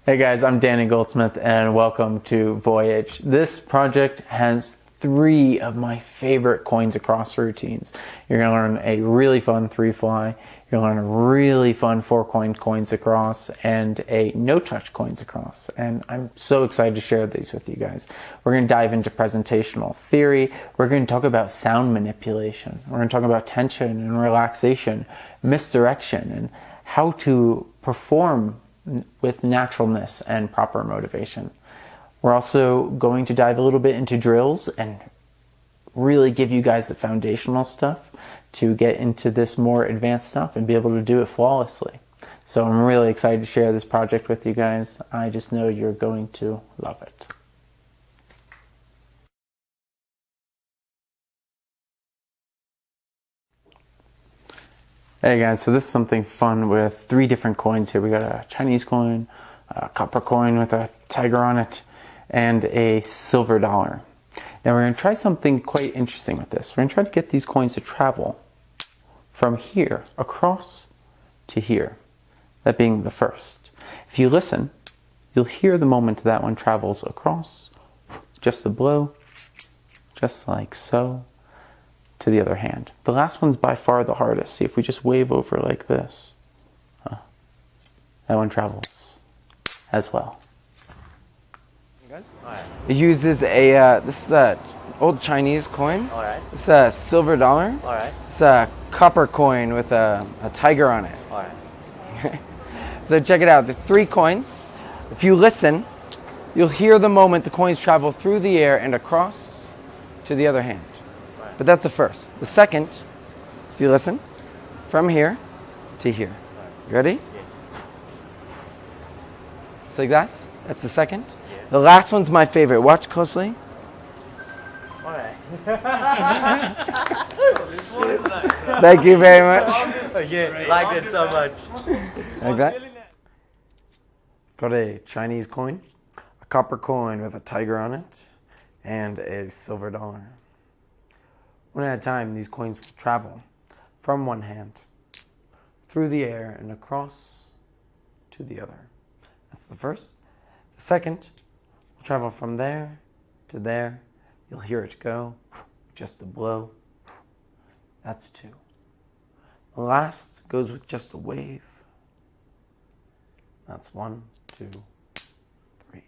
Hey guys, I'm Danny Goldsmith and welcome to Voyage. This project has 3 of my favorite coins across routines. You're going to learn a really fun 3-fly, you're going to learn a really fun 4-coin coins across, and a no-touch coins across. And I'm so excited to share these with you guys. We're going to dive into presentational theory, we're going to talk about sound manipulation, we're going to talk about tension and relaxation, misdirection, and how to perform with naturalness and proper motivation. We're also going to dive a little bit into drills and really give you guys the foundational stuff to get into this more advanced stuff and be able to do it flawlessly. So I'm really excited to share this project with you guys. I just know you're going to love it. Hey guys, so this is something fun with 3 different coins here. We got a Chinese coin, a copper coin with a tiger on it, and a silver dollar. Now we're going to try something quite interesting with this. We're going to try to get these coins to travel from here across to here, that being the first. If you listen, you'll hear the moment that one travels across, just the blow, just like so, to the other hand. The last one's by far the hardest. See, if we just wave over like this, that one travels as well. It uses a, this is a old Chinese coin. Alright. It's a silver dollar. Alright. It's a copper coin with a tiger on it. Alright. So check it out, the 3 coins. If you listen, you'll hear the moment the coins travel through the air and across to the other hand. But that's the first. The second, if you listen, from here to here. You ready? Yeah. Just like that. That's the second. Yeah. The last one's my favorite. Watch closely. Alright. This one is nice. Thank you very much. Yeah, liked it so much. Like that. Got a Chinese coin, a copper coin with a tiger on it, and a silver dollar. One at a time, these coins will travel from one hand, through the air, and across to the other. That's the first. The second will travel from there to there. You'll hear it go, just a blow. That's 2. The last goes with just a wave. That's 1, 2, 3.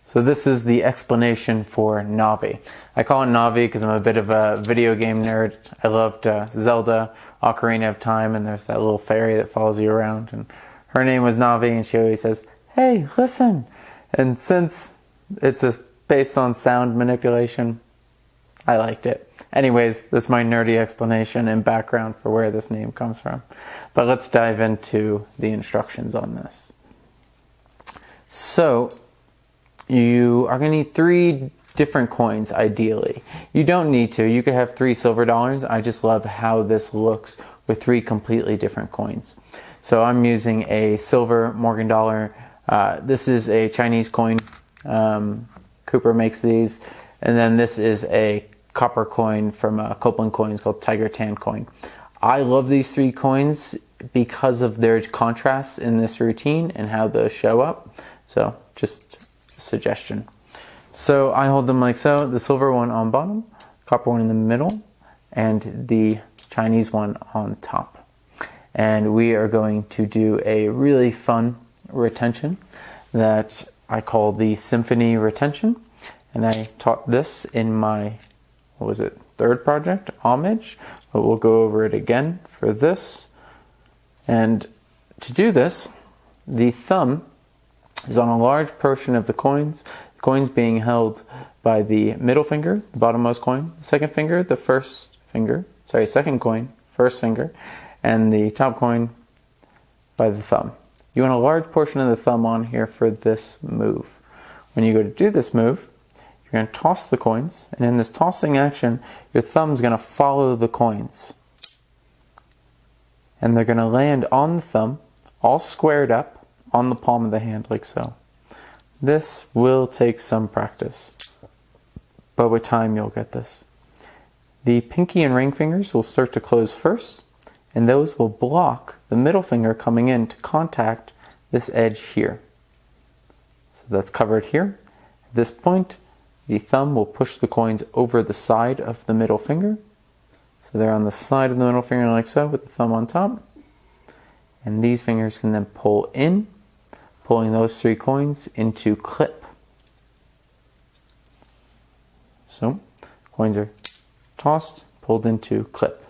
So this is the explanation for Navi. I call it Navi because I'm a bit of a video game nerd. I loved Zelda, Ocarina of Time, and there's that little fairy that follows you around. And her name was Navi, and she always says, "Hey, listen." And since it's based on sound manipulation, I liked it. Anyways, that's my nerdy explanation and background for where this name comes from. But let's dive into the instructions on this. So, you are going to need 3 different coins, ideally. You don't need to. You could have 3 silver dollars. I just love how this looks with 3 completely different coins. So I'm using a silver Morgan dollar. This is a Chinese coin. Cooper makes these. And then this is a copper coin from Copeland Coins called Tiger Tan coin. I love these 3 coins because of their contrasts in this routine and how those show up. So just suggestion. So I hold them like so, the silver one on bottom, copper one in the middle, and the Chinese one on top. And we are going to do a really fun retention that I call the symphony retention. And I taught this in my, 3rd project, Homage, but we'll go over it again for this. And to do this, the thumb is on a large portion of the coins being held by the middle finger, the bottommost coin, the second finger, the first finger, second coin, first finger, and the top coin by the thumb. You want a large portion of the thumb on here for this move. When you go to do this move, you're going to toss the coins, and in this tossing action, your thumb's going to follow the coins. And they're going to land on the thumb, all squared up, on the palm of the hand like so. This will take some practice, but with time you'll get this. The pinky and ring fingers will start to close first, and those will block the middle finger coming in to contact this edge here. So that's covered here. At this point, the thumb will push the coins over the side of the middle finger. So they're on the side of the middle finger like so, with the thumb on top. And these fingers can then pull in, pulling those 3 coins into clip. So, coins are tossed, pulled into clip.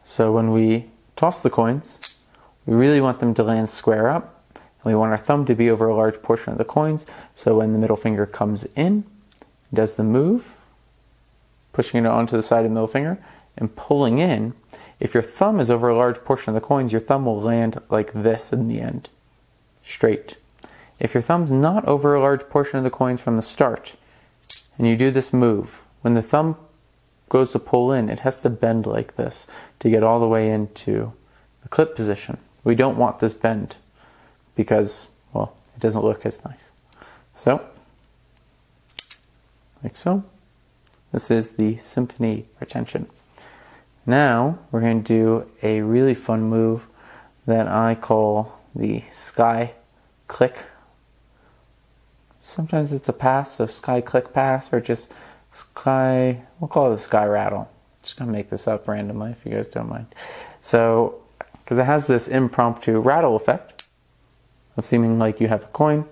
So when we toss the coins, we really want them to land square up, and we want our thumb to be over a large portion of the coins, so when the middle finger comes in, it does the move, pushing it onto the side of the middle finger, and pulling in. If your thumb is over a large portion of the coins, your thumb will land like this in the end, straight. If your thumb's not over a large portion of the coins from the start, and you do this move, when the thumb goes to pull in, it has to bend like this to get all the way into the clip position. We don't want this bend because, well, it doesn't look as nice. So, like so. This is the symphony retention. Now we're going to do a really fun move that I call the sky click. Sometimes it's a pass, so sky click pass, or just sky, we'll call it the sky rattle. Just gonna make this up randomly if you guys don't mind. So, because it has this impromptu rattle effect of seeming like you have a coin,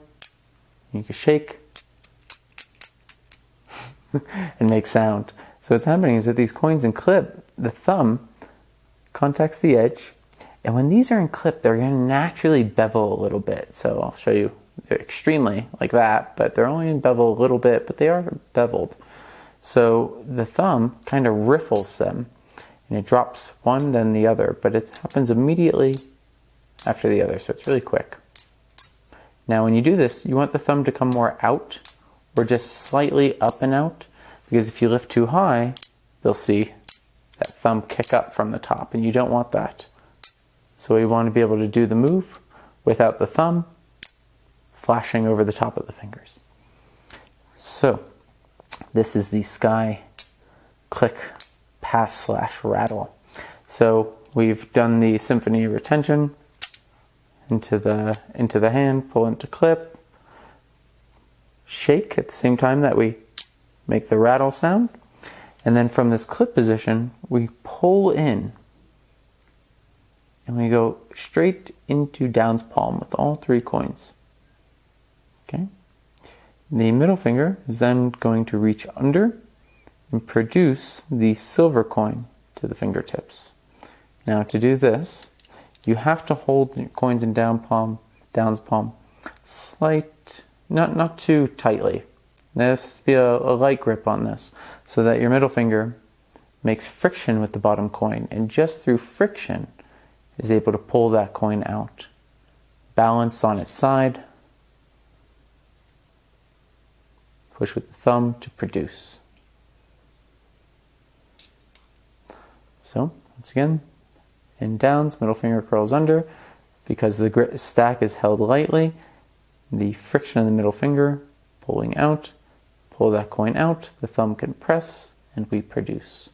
you can shake and make sound. So what's happening is with these coins in clip, the thumb contacts the edge, and when these are in clip, they're going to naturally bevel a little bit. So I'll show you. They're extremely like that, but they're only going to bevel a little bit, but they are beveled. So the thumb kind of riffles them, and it drops one, then the other, but it happens immediately after the other, so it's really quick. Now when you do this, you want the thumb to come more out, or just slightly up and out, because if you lift too high, they'll see that thumb kick up from the top, and you don't want that. So we want to be able to do the move without the thumb flashing over the top of the fingers. So this is the sky click pass slash rattle. So we've done the symphony retention into the hand, pull into clip, shake at the same time that we make the rattle sound, and then from this clip position we pull in and we go straight into Down's palm with all 3 coins. Okay. The middle finger is then going to reach under and produce the silver coin to the fingertips. Now to do this, you have to hold the coins in Down's palm not too tightly. There has to be a light grip on this so that your middle finger makes friction with the bottom coin, and just through friction is able to pull that coin out. Balance on its side. Push with the thumb to produce. So, once again, in Downs, middle finger curls under. Because the stack is held lightly, the friction of the middle finger pulling out, pull that coin out, the thumb can press, and we produce.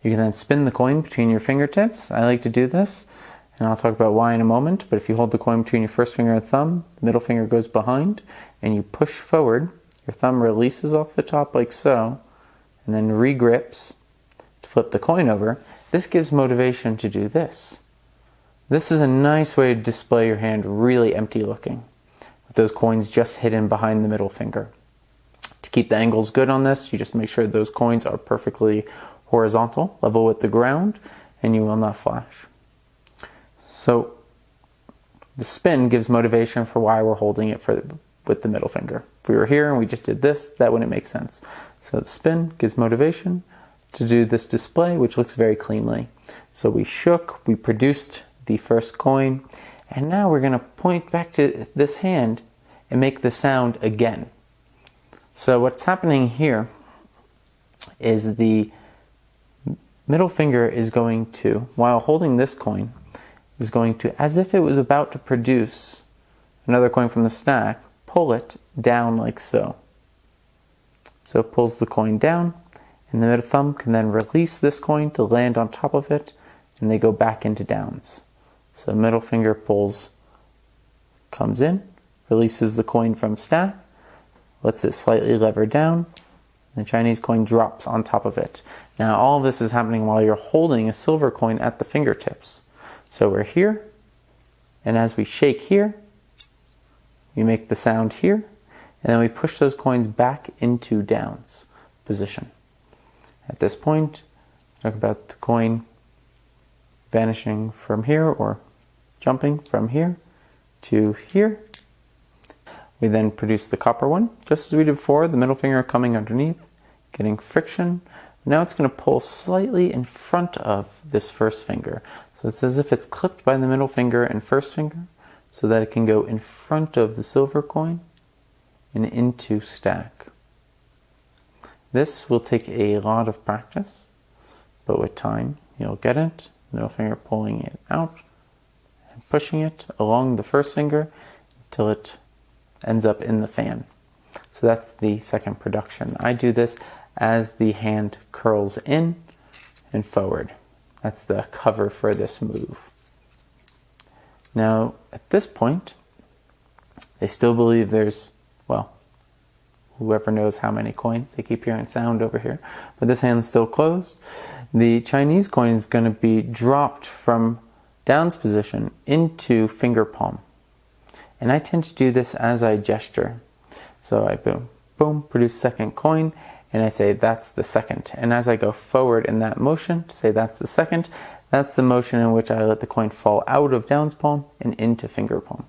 You can then spin the coin between your fingertips. I like to do this, and I'll talk about why in a moment, but if you hold the coin between your first finger and thumb, the middle finger goes behind, and you push forward, your thumb releases off the top like so, and then re-grips to flip the coin over. This gives motivation to do this. This is a nice way to display your hand really empty looking, with those coins just hidden behind the middle finger. To keep the angles good on this, you just make sure those coins are perfectly horizontal, level with the ground, and you will not flash. So the spin gives motivation for why we're holding it with the middle finger. If we were here and we just did this, that wouldn't make sense. So the spin gives motivation to do this display, which looks very cleanly. So we shook, we produced the first coin, and now we're going to point back to this hand and make the sound again. So what's happening here is the middle finger is going to, while holding this coin, is going to, as if it was about to produce another coin from the stack, pull it down like so. So it pulls the coin down, And the middle thumb can then release this coin to land on top of it, and they go back into downs. So middle finger pulls, comes in, releases the coin from staff, lets it slightly lever down, and the Chinese coin drops on top of it. Now all of this is happening while you're holding a silver coin at the fingertips. So we're here, and as we shake here, we make the sound here, and then we push those coins back into downs position. At this point, talk about the coin vanishing from here or jumping from here to here. We then produce the copper one, just as we did before, the middle finger coming underneath, getting friction. Now it's going to pull slightly in front of this first finger. So it's as if it's clipped by the middle finger and first finger so that it can go in front of the silver coin and into stack. This will take a lot of practice, but with time you'll get it. Middle finger pulling it out and pushing it along the first finger until it ends up in the fan. So that's the second production. I do this as the hand curls in and forward. That's the cover for this move. Now, at this point, they still believe there's, well, whoever knows how many coins. They keep hearing sound over here. But this hand's still closed. The Chinese coin is going to be dropped from downs position into finger palm. And I tend to do this as I gesture. So I boom, boom, produce second coin, and I say that's the second. And as I go forward in that motion to say that's the second, that's the motion in which I let the coin fall out of downs palm and into finger palm.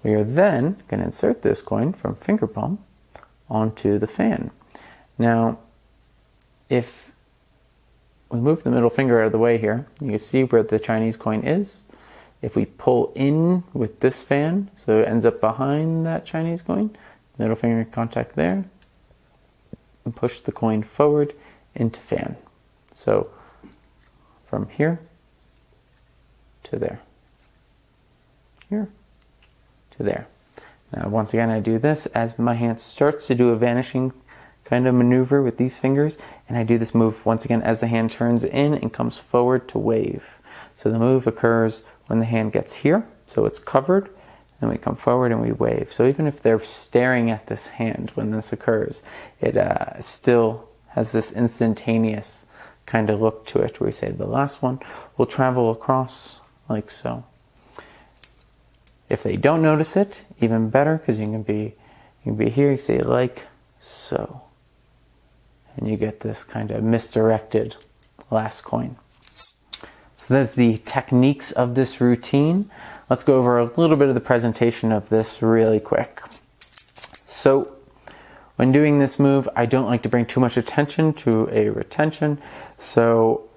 We are then going to insert this coin from finger palm onto the fan. Now, if we move the middle finger out of the way here, you can see where the Chinese coin is. If we pull in with this fan, so it ends up behind that Chinese coin, middle finger contact there, and push the coin forward into fan. So from here to there, here to there. Now once again I do this as my hand starts to do a vanishing kind of maneuver with these fingers, and I do this move once again as the hand turns in and comes forward to wave. So the move occurs when the hand gets here, so it's covered, and we come forward and we wave. So even if they're staring at this hand when this occurs, it still has this instantaneous kind of look to it where we say the last one will travel across like so. If they don't notice it, even better, because you can be here, you say like so. And you get this kind of misdirected last coin. So that's the techniques of this routine. Let's go over a little bit of the presentation of this really quick. So when doing this move, I don't like to bring too much attention to a retention. So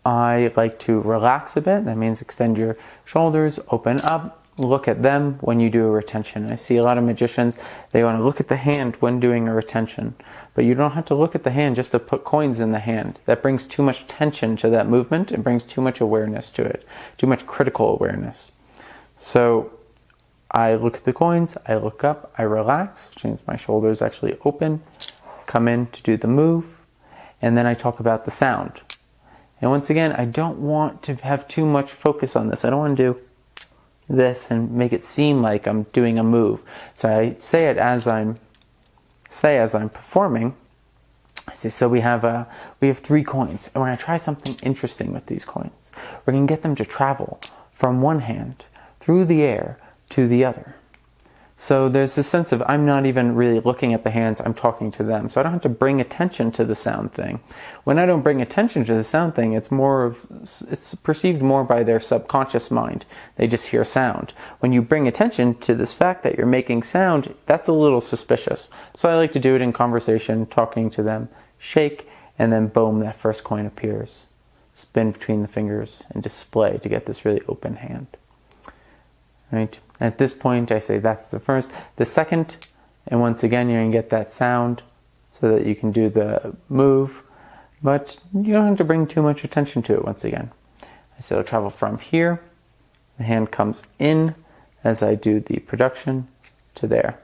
I like to relax a bit. That means extend your shoulders, open up, look at them when you do a retention. I see a lot of magicians, they want to look at the hand when doing a retention. But you don't have to look at the hand just to put coins in the hand. That brings too much tension to that movement. It brings too much awareness to it, too much critical awareness. So I look at the coins, I look up, I relax, which means my shoulders actually open, come in to do the move, and then I talk about the sound. And once again, I don't want to have too much focus on this. I don't want to do this and make it seem like I'm doing a move. So I say it as I'm performing. I say, so we have 3 coins, and we're going to try something interesting with these coins. We're going to get them to travel from one hand through the air to the other. So there's this sense of I'm not even really looking at the hands, I'm talking to them. So I don't have to bring attention to the sound thing. When I don't bring attention to the sound thing, it's perceived more by their subconscious mind. They just hear sound. When you bring attention to this fact that you're making sound, that's a little suspicious. So I like to do it in conversation, talking to them, shake, and then boom, that first coin appears. Spin between the fingers and display to get this really open hand. Right. At this point, I say that's the first. The second, and once again, you're going to get that sound so that you can do the move, but you don't have to bring too much attention to it once again. I say I'll travel from here. The hand comes in as I do the production to there.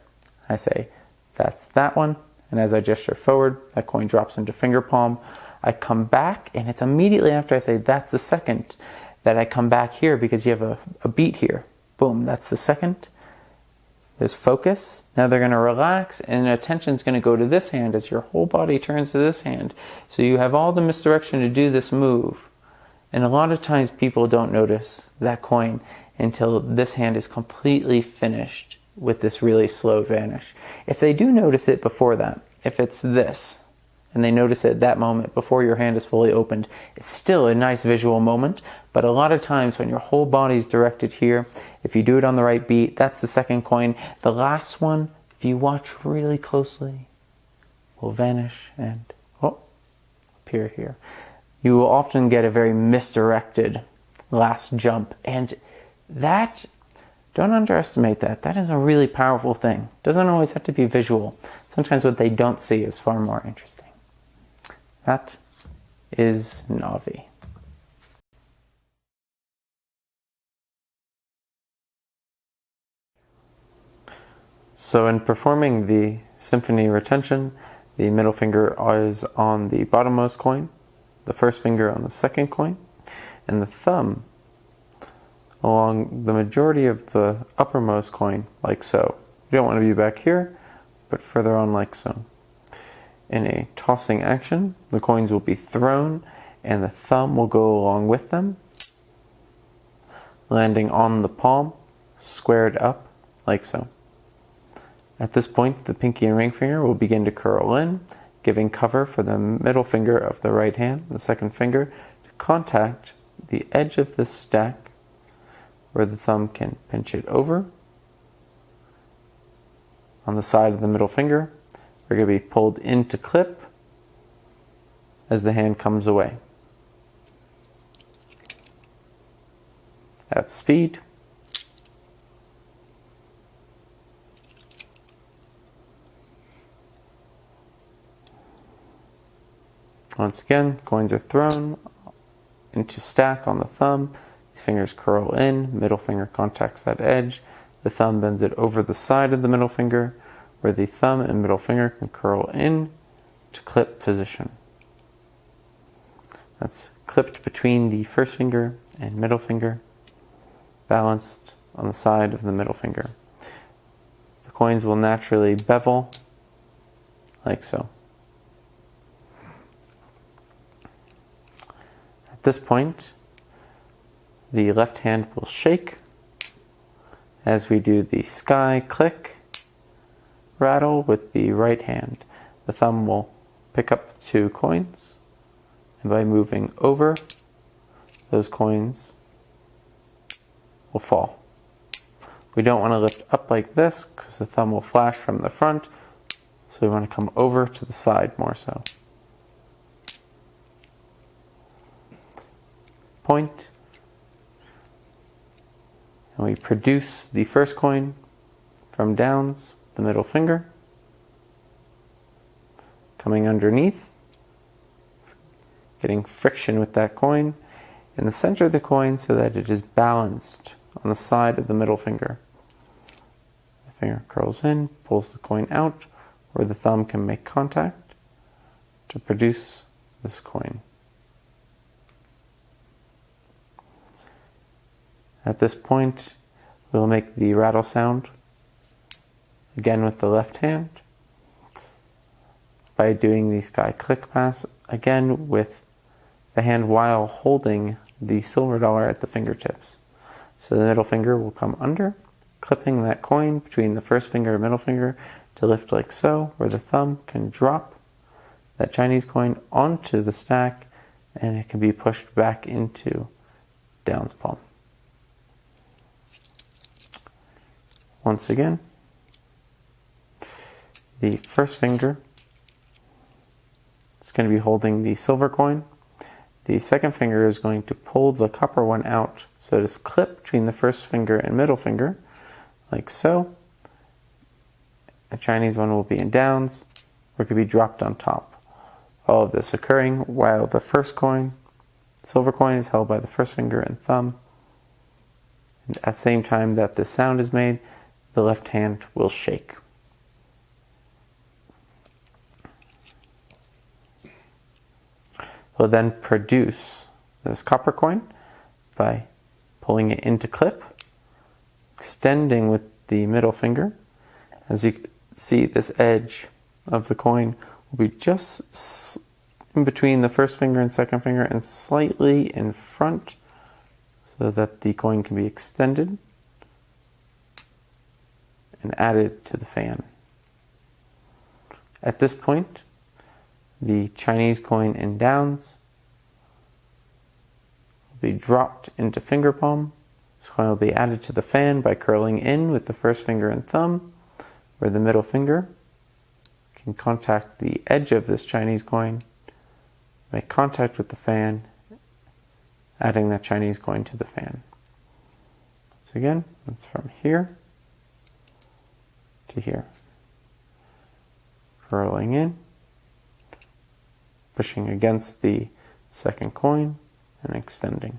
I say that's that one, And as I gesture forward, that coin drops into finger palm. I come back, and it's immediately after I say that's the second that I come back here because you have a beat here. Boom, that's the second. There's focus. Now they're going to relax, and attention's going to go to this hand as your whole body turns to this hand. So you have all the misdirection to do this move. And a lot of times people don't notice that coin until this hand is completely finished with this really slow vanish. If they do notice it before that, if it's this, and they notice it at that moment before your hand is fully opened, it's still a nice visual moment. But a lot of times when your whole body is directed here, if you do it on the right beat, that's the second coin. The last one, if you watch really closely, will vanish and appear here. You will often get a very misdirected last jump, and that, don't underestimate that. That is a really powerful thing. It doesn't always have to be visual. Sometimes what they don't see is far more interesting. That is Navi. So in performing the symphony retention, the middle finger is on the bottommost coin, the first finger on the second coin, and the thumb along the majority of the uppermost coin, like so. You don't want to be back here, but further on like so. In a tossing action, the coins will be thrown and the thumb will go along with them, landing on the palm, squared up, like so. At this point, the pinky and ring finger will begin to curl in, giving cover for the middle finger of the right hand, the second finger, to contact the edge of this stack where the thumb can pinch it over. On the side of the middle finger, we're going to be pulled into clip as the hand comes away. At speed. Once again, coins are thrown into stack on the thumb. These fingers curl in, middle finger contacts that edge. The thumb bends it over the side of the middle finger, where the thumb and middle finger can curl in to clip position. That's clipped between the first finger and middle finger, balanced on the side of the middle finger. The coins will naturally bevel, like so. At this point, the left hand will shake as we do the sky click rattle with the right hand. The thumb will pick up 2 coins, and by moving over, those coins will fall. We don't want to lift up like this because the thumb will flash from the front, so we want to come over to the side more so. Point, and we produce the first coin from downs, the middle finger, coming underneath, getting friction with that coin in the center of the coin so that it is balanced on the side of the middle finger. The finger curls in, pulls the coin out where the thumb can make contact to produce this coin. At this point, we'll make the rattle sound again with the left hand by doing the sky click pass again with the hand while holding the silver dollar at the fingertips. So the middle finger will come under, clipping that coin between the first finger and middle finger to lift like so, where the thumb can drop that Chinese coin onto the stack and it can be pushed back into downs palm. Once again, the first finger is going to be holding the silver coin. The second finger is going to pull the copper one out so it is clipped between the first finger and middle finger, like so. The Chinese one will be in downs, or it could be dropped on top. All of this occurring while the first coin, silver coin, is held by the first finger and thumb. And at the same time that this sound is made, the left hand will shake. We'll then produce this copper coin by pulling it into clip, extending with the middle finger. As you can see, this edge of the coin will be just in between the first finger and second finger and slightly in front so that the coin can be extended and added to the fan. At this point, the Chinese coin in downs will be dropped into finger palm. This coin will be added to the fan by curling in with the first finger and thumb, where the middle finger can contact the edge of this Chinese coin, make contact with the fan, adding that Chinese coin to the fan. So again, that's from here to here. Curling in, pushing against the second coin, and extending.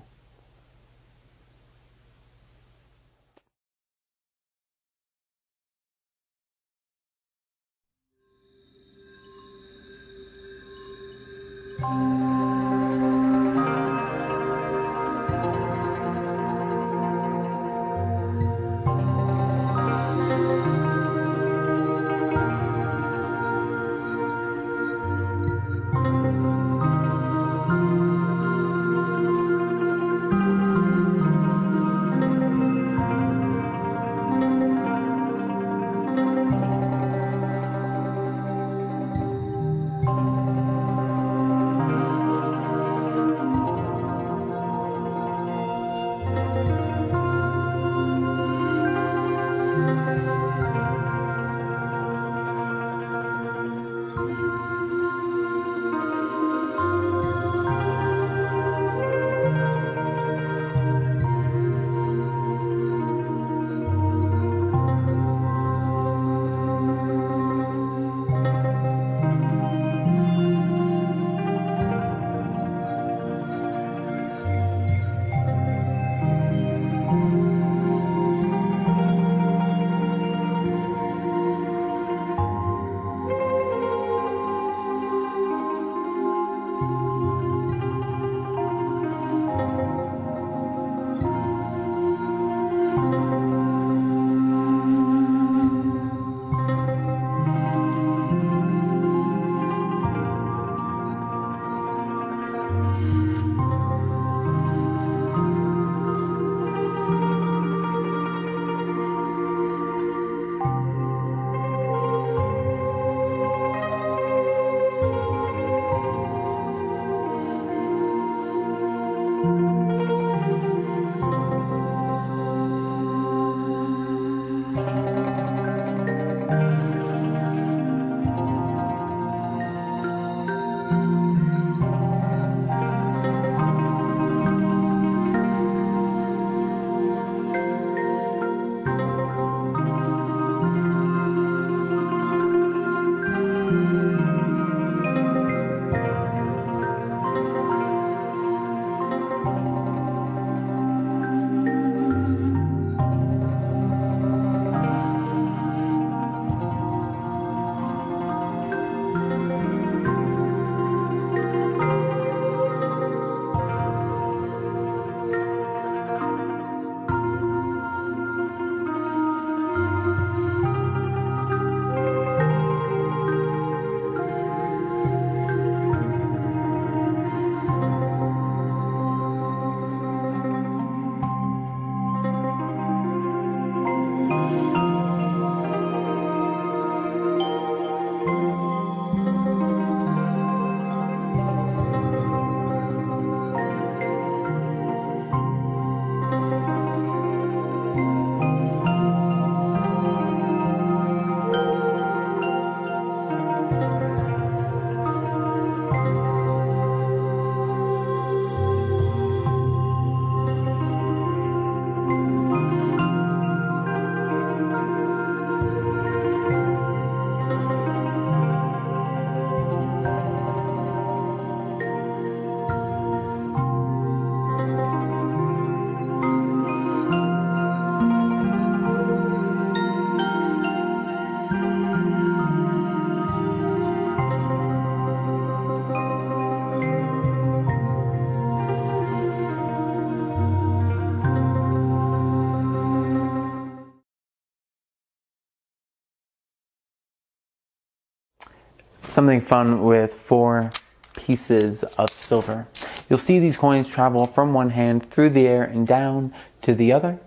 something fun with 4 pieces of silver. You'll see these coins travel from one hand through the air and down to the other,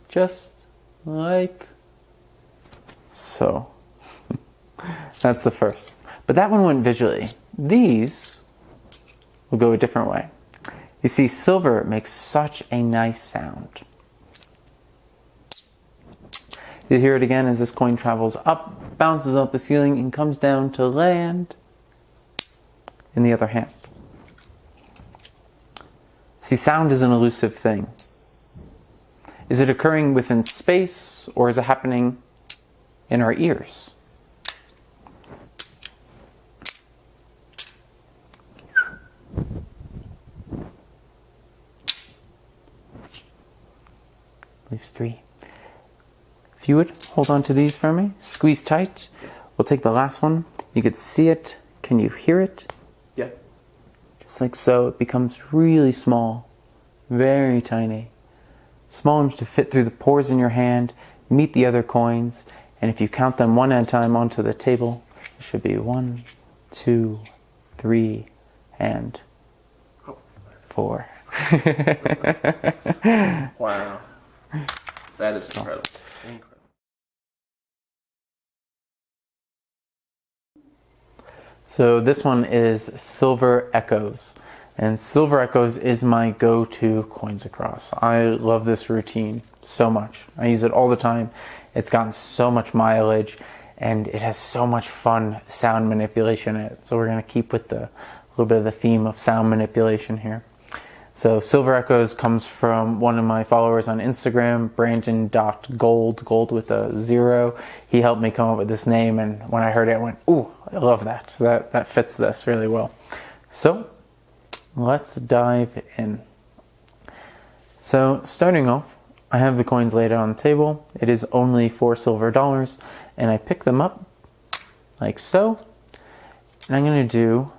just like so. That's the first. But that one went visually. These will go a different way. You see, silver makes such a nice sound. You hear it again as this coin travels up, bounces off the ceiling, and comes down to land in the other hand. See, sound is an elusive thing. Is it occurring within space, or is it happening in our ears? Leaves 3. If you would, hold on to these for me. Squeeze tight. We'll take the last one. You could see it. Can you hear it? Yeah. Just like so. It becomes really small. Very tiny. Small enough to fit through the pores in your hand, meet the other coins, and if you count them one at a time onto the table, it should be 1, 2, 3, and 4. Wow. That is incredible. Incredible. So this one is Silver Echoes. And Silver Echoes is my go-to coins across. I love this routine so much. I use it all the time. It's gotten so much mileage and it has so much fun sound manipulation in it. So we're going to keep with a little bit of the theme of sound manipulation here. So Silver Echoes comes from one of my followers on Instagram, Brandon.gold, gold with a 0. He helped me come up with this name, and when I heard it, I went, ooh, I love that. That fits this really well. So let's dive in. So starting off, I have the coins laid out on the table. It is only 4 silver dollars, and I pick them up like so. And I'm going to do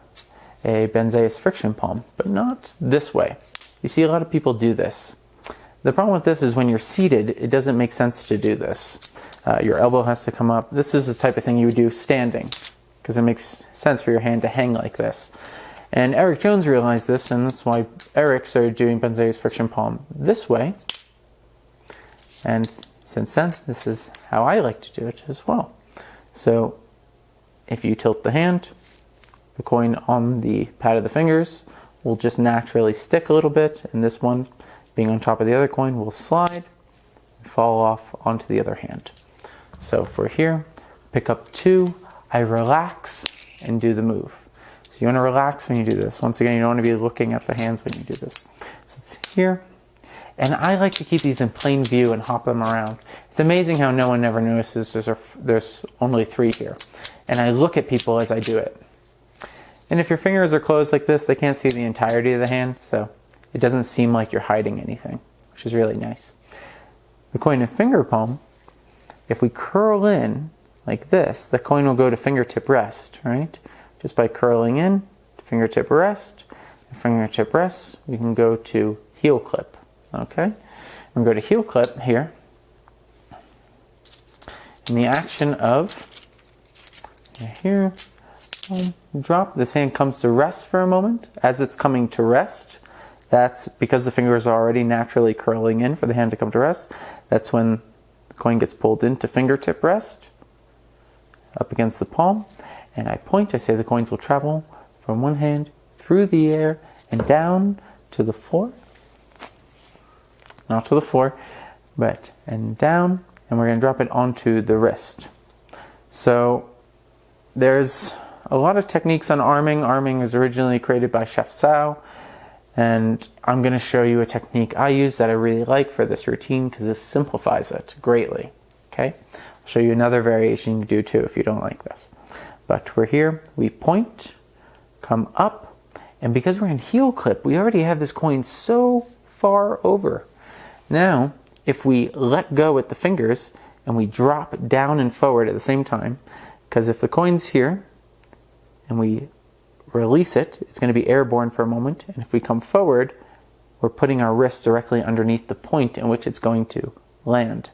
a benzeus friction palm, but not this way. You see, a lot of people do this. The problem with this is when you're seated, it doesn't make sense to do this. Your elbow has to come up. This is the type of thing you would do standing, because it makes sense for your hand to hang like this. And Eric Jones realized this, and that's why Eric started doing benzeus friction palm this way. And since then, this is how I like to do it as well. So if you tilt the hand, the coin on the pad of the fingers will just naturally stick a little bit, and this one, being on top of the other coin, will slide and fall off onto the other hand. So for here, pick up 2, I relax and do the move. So you want to relax when you do this. Once again, you don't want to be looking at the hands when you do this. So it's here. And I like to keep these in plain view and hop them around. It's amazing how no one ever notices there's only 3 here. And I look at people as I do it. And if your fingers are closed like this, they can't see the entirety of the hand, so it doesn't seem like you're hiding anything, which is really nice. The coin of finger palm, if we curl in like this, the coin will go to fingertip rest, right? Just by curling in, fingertip rest, we can go to heel clip, okay? We go to heel clip here. And the action of here, drop, this hand comes to rest for a moment. As it's coming to rest, that's because the fingers are already naturally curling in for the hand to come to rest. That's when the coin gets pulled into fingertip rest, up against the palm, and I point, I say the coins will travel from one hand through the air and down to the floor. Not to the floor, but and down, and we're going to drop it onto the wrist. So there's a lot of techniques on arming. Arming was originally created by Chef Sao, and I'm going to show you a technique I use that I really like for this routine because this simplifies it greatly. Okay, I'll show you another variation you can do too if you don't like this. But we're here, we point, come up, and because we're in heel clip, we already have this coin so far over. Now, if we let go with the fingers and we drop down and forward at the same time, because if the coin's here, and we release it, it's going to be airborne for a moment. And if we come forward, we're putting our wrist directly underneath the point in which it's going to land.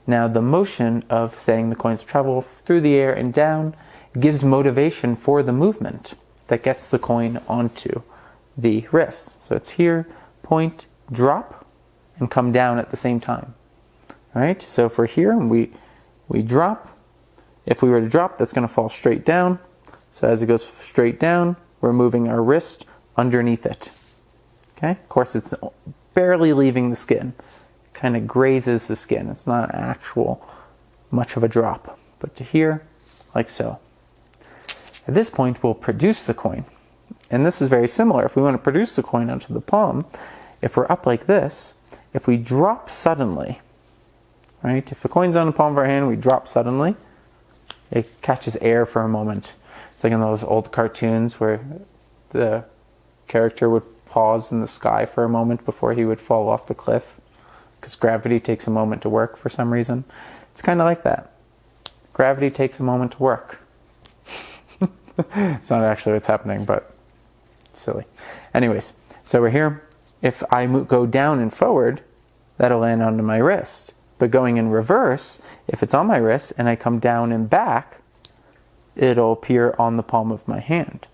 Now, the motion of saying the coins travel through the air and down gives motivation for the movement that gets the coin onto the wrist. So it's here, point, drop, and come down at the same time. All right, so if we're here and we drop, if we were to drop, that's going to fall straight down. So as it goes straight down, we're moving our wrist underneath it. Okay, of course it's barely leaving the skin. Kind of grazes the skin. It's not actual much of a drop. But to here, like so. At this point, we'll produce the coin. And this is very similar. If we want to produce the coin onto the palm, if we're up like this, if we drop suddenly, right? If the coin's on the palm of our hand, we drop suddenly, it catches air for a moment. It's like in those old cartoons where the character would pause in the sky for a moment before he would fall off the cliff, because gravity takes a moment to work for some reason. It's kind of like that. Gravity takes a moment to work. It's not actually what's happening, but silly. Anyways, so we're here. If I go down and forward, that'll land onto my wrist. But going in reverse, if it's on my wrist and I come down and back, it'll appear on the palm of my hand,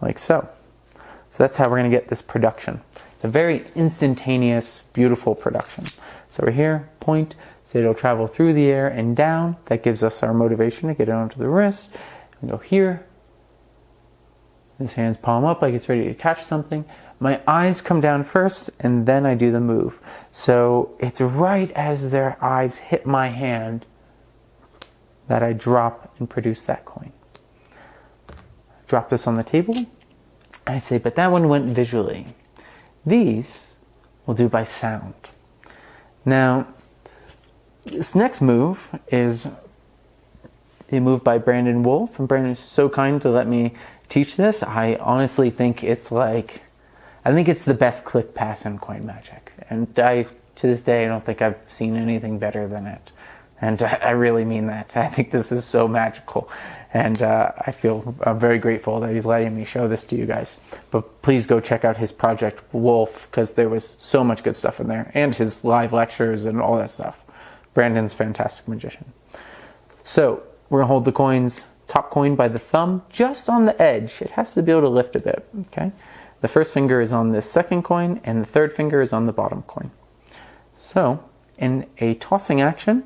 like so. So that's how we're going to get this production. It's a very instantaneous, beautiful production. So we're here, point, so it'll travel through the air and down. That gives us our motivation to get it onto the wrist. We go here. This hand's palm up like it's ready to catch something. My eyes come down first and then I do the move. So it's right as their eyes hit my hand that I drop and produce that coin. Drop this on the table. I say, but that one went visually. These we'll do by sound. Now, this next move is a move by Brandon Wolf, and Brandon's so kind to let me teach this. I honestly think it's the best click pass in coin magic, and to this day I don't think I've seen anything better than it, and I really mean that. I think this is so magical, and I'm very grateful that he's letting me show this to you guys. But please go check out his project Wolf, because there was so much good stuff in there, and his live lectures and all that stuff. Brandon's a fantastic magician. So we're going to hold the coins, top coin by the thumb, just on the edge. It has to be able to lift a bit, okay? The first finger is on this second coin, and the third finger is on the bottom coin. So, in a tossing action,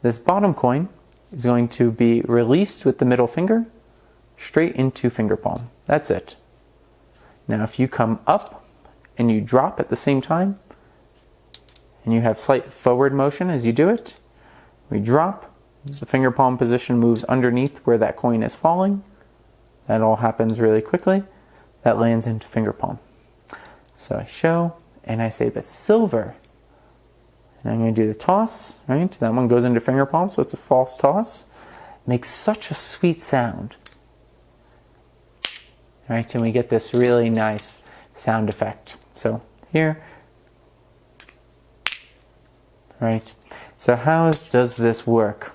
this bottom coin is going to be released with the middle finger straight into finger palm. That's it. Now, if you come up and you drop at the same time, and you have slight forward motion as you do it, we drop. The finger palm position moves underneath where that coin is falling. That all happens really quickly. That lands into finger palm. So I show, and I say, but silver. And I'm going to do the toss, right? That one goes into finger palm, so it's a false toss. Makes such a sweet sound. Right? And we get this really nice sound effect. So here. Right? So how does this work?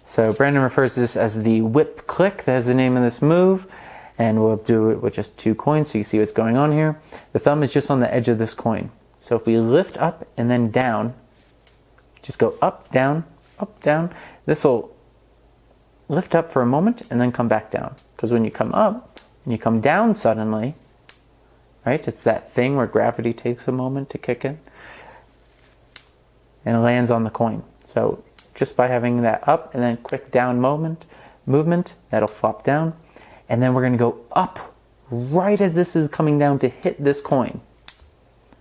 So Brandon refers to this as the whip click. That is the name of this move. And we'll do it with just 2 coins so you see what's going on here. The thumb is just on the edge of this coin. So if we lift up and then down, just go up, down, this will lift up for a moment and then come back down. Because when you come up and you come down suddenly, right, it's that thing where gravity takes a moment to kick in. And it lands on the coin. So just by having that up and then quick down movement, that'll flop down. And then we're going to go up right as this is coming down to hit this coin.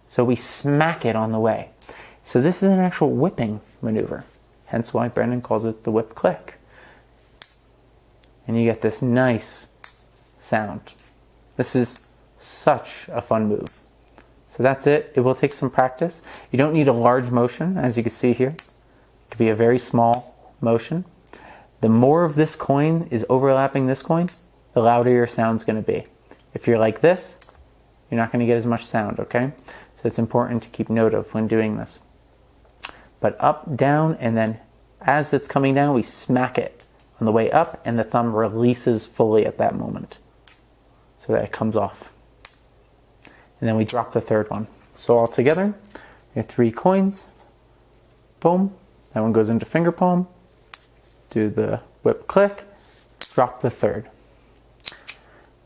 So we smack it on the way. So this is an actual whipping maneuver. Hence why Brendan calls it the whip click. And you get this nice sound. This is such a fun move. So that's it. It will take some practice. You don't need a large motion, as you can see here. It could be a very small motion. The more of this coin is overlapping this coin, the louder your sound's going to be. If you're like this, you're not going to get as much sound, okay? So it's important to keep note of when doing this. But up, down, and then as it's coming down, we smack it on the way up, and the thumb releases fully at that moment so that it comes off. And then we drop the third one. So all together, we have 3 coins. Boom. That one goes into finger palm. Do the whip, click, drop the third.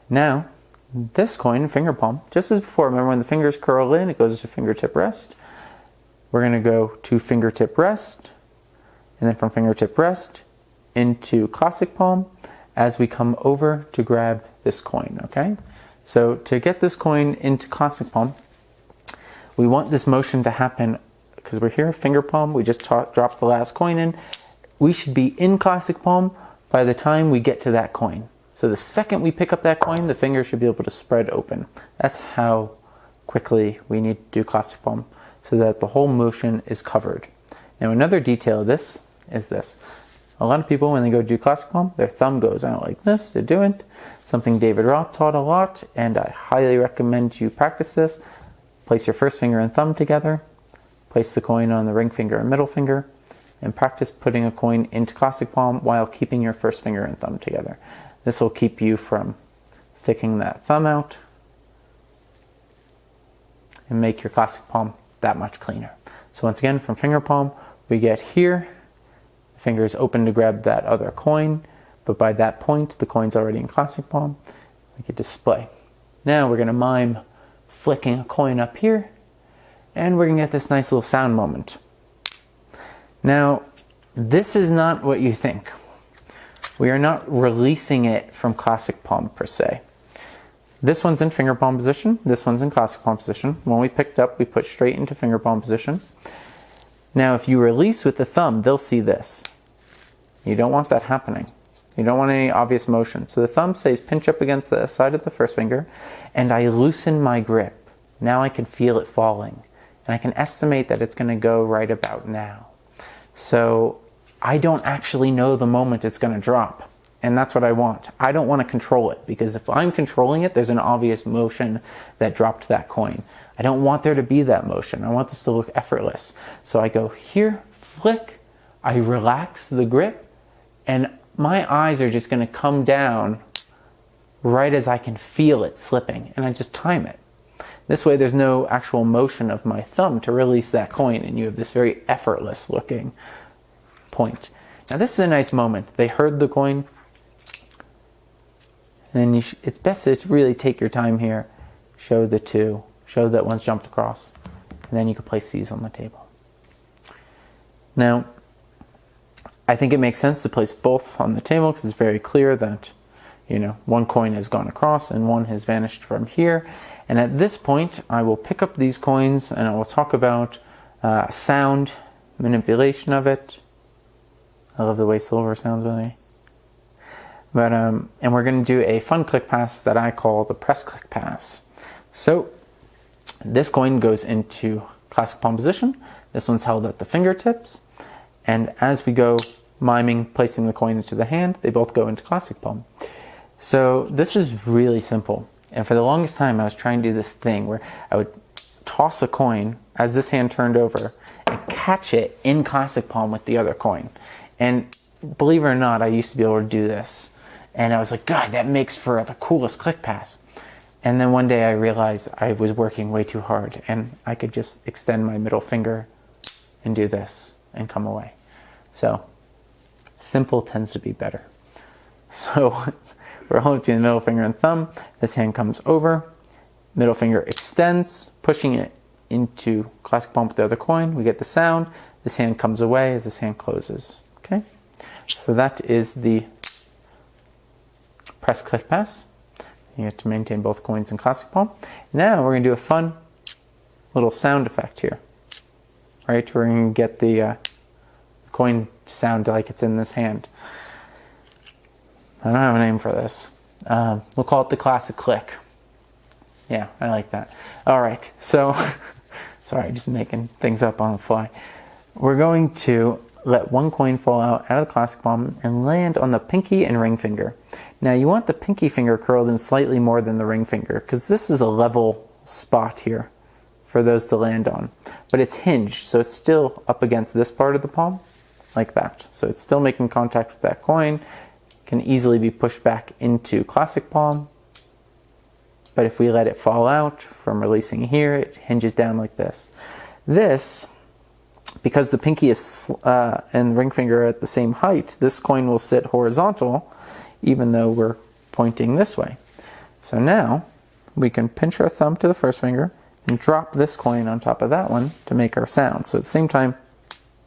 Now, this coin, finger palm, just as before, remember when the fingers curl in, it goes to fingertip rest. We're going to go to fingertip rest, and then from fingertip rest into classic palm as we come over to grab this coin, okay? So to get this coin into classic palm, we want this motion to happen because we're here, finger palm, we just dropped the last coin in. We should be in classic palm by the time we get to that coin. So the second we pick up that coin, the finger should be able to spread open. That's how quickly we need to do classic palm so that the whole motion is covered. Now another detail of this is this. A lot of people, when they go do classic palm, their thumb goes out like this to do it. Something David Roth taught a lot, and I highly recommend you practice this. Place your first finger and thumb together. Place the coin on the ring finger and middle finger, and practice putting a coin into classic palm while keeping your first finger and thumb together. This will keep you from sticking that thumb out and make your classic palm that much cleaner. So once again, from finger palm, we get here, the finger is open to grab that other coin, but by that point, the coin's already in classic palm. We can display. Now we're going to mime flicking a coin up here, and we're going to get this nice little sound moment. Now, this is not what you think. We are not releasing it from classic palm per se. This one's in finger palm position, this one's in classic palm position. When we picked up, we put straight into finger palm position. Now, if you release with the thumb, they'll see this. You don't want that happening. You don't want any obvious motion. So the thumb stays pinched up against the side of the first finger, and I loosen my grip. Now I can feel it falling, and I can estimate that it's going to go right about now. So I don't actually know the moment it's going to drop, and that's what I want. I don't want to control it, because if I'm controlling it, there's an obvious motion that dropped that coin. I don't want there to be that motion. I want this to look effortless. So I go here, flick, I relax the grip, and my eyes are just going to come down right as I can feel it slipping, and I just time it. This way there's no actual motion of my thumb to release that coin, and you have this very effortless looking point. Now this is a nice moment. They heard the coin, and then it's best to really take your time here, show the two, show that one's jumped across, and then you can place these on the table. Now, I think it makes sense to place both on the table because it's very clear that, you know, one coin has gone across and one has vanished from here. And at this point, I will pick up these coins and I will talk about sound, manipulation of it. I love the way silver sounds with me. But, and we're going to do a fun click pass that I call the press click pass. So this coin goes into classic palm position. This one's held at the fingertips. And as we go miming, placing the coin into the hand, they both go into classic palm. So this is really simple. And for the longest time, I was trying to do this thing where I would toss a coin as this hand turned over and catch it in classic palm with the other coin. And believe it or not, I used to be able to do this. And I was like, God, that makes for the coolest click pass. And then one day I realized I was working way too hard and I could just extend my middle finger and do this and come away. So simple tends to be better. So we're holding between the middle finger and thumb. This hand comes over, middle finger extends, pushing it into classic palm with the other coin. We get the sound. This hand comes away as this hand closes. Okay, so that is the press click pass. You have to maintain both coins in classic palm. Now we're going to do a fun little sound effect here. Right, we're going to get the coin sound like it's in this hand. I don't have a name for this. We'll call it the classic click. Yeah, I like that. All right, so, sorry, just making things up on the fly. We're going to let one coin fall out of the classic palm and land on the pinky and ring finger. Now you want the pinky finger curled in slightly more than the ring finger because this is a level spot here for those to land on. But it's hinged, so it's still up against this part of the palm, like that. So it's still making contact with that coin. Can easily be pushed back into classic palm. But if we let it fall out from releasing here, it hinges down like this. This because the pinky is and the ring finger are at the same height, this coin will sit horizontal even though we're pointing this way. So now we can pinch our thumb to the first finger and drop this coin on top of that one to make our sound. So at the same time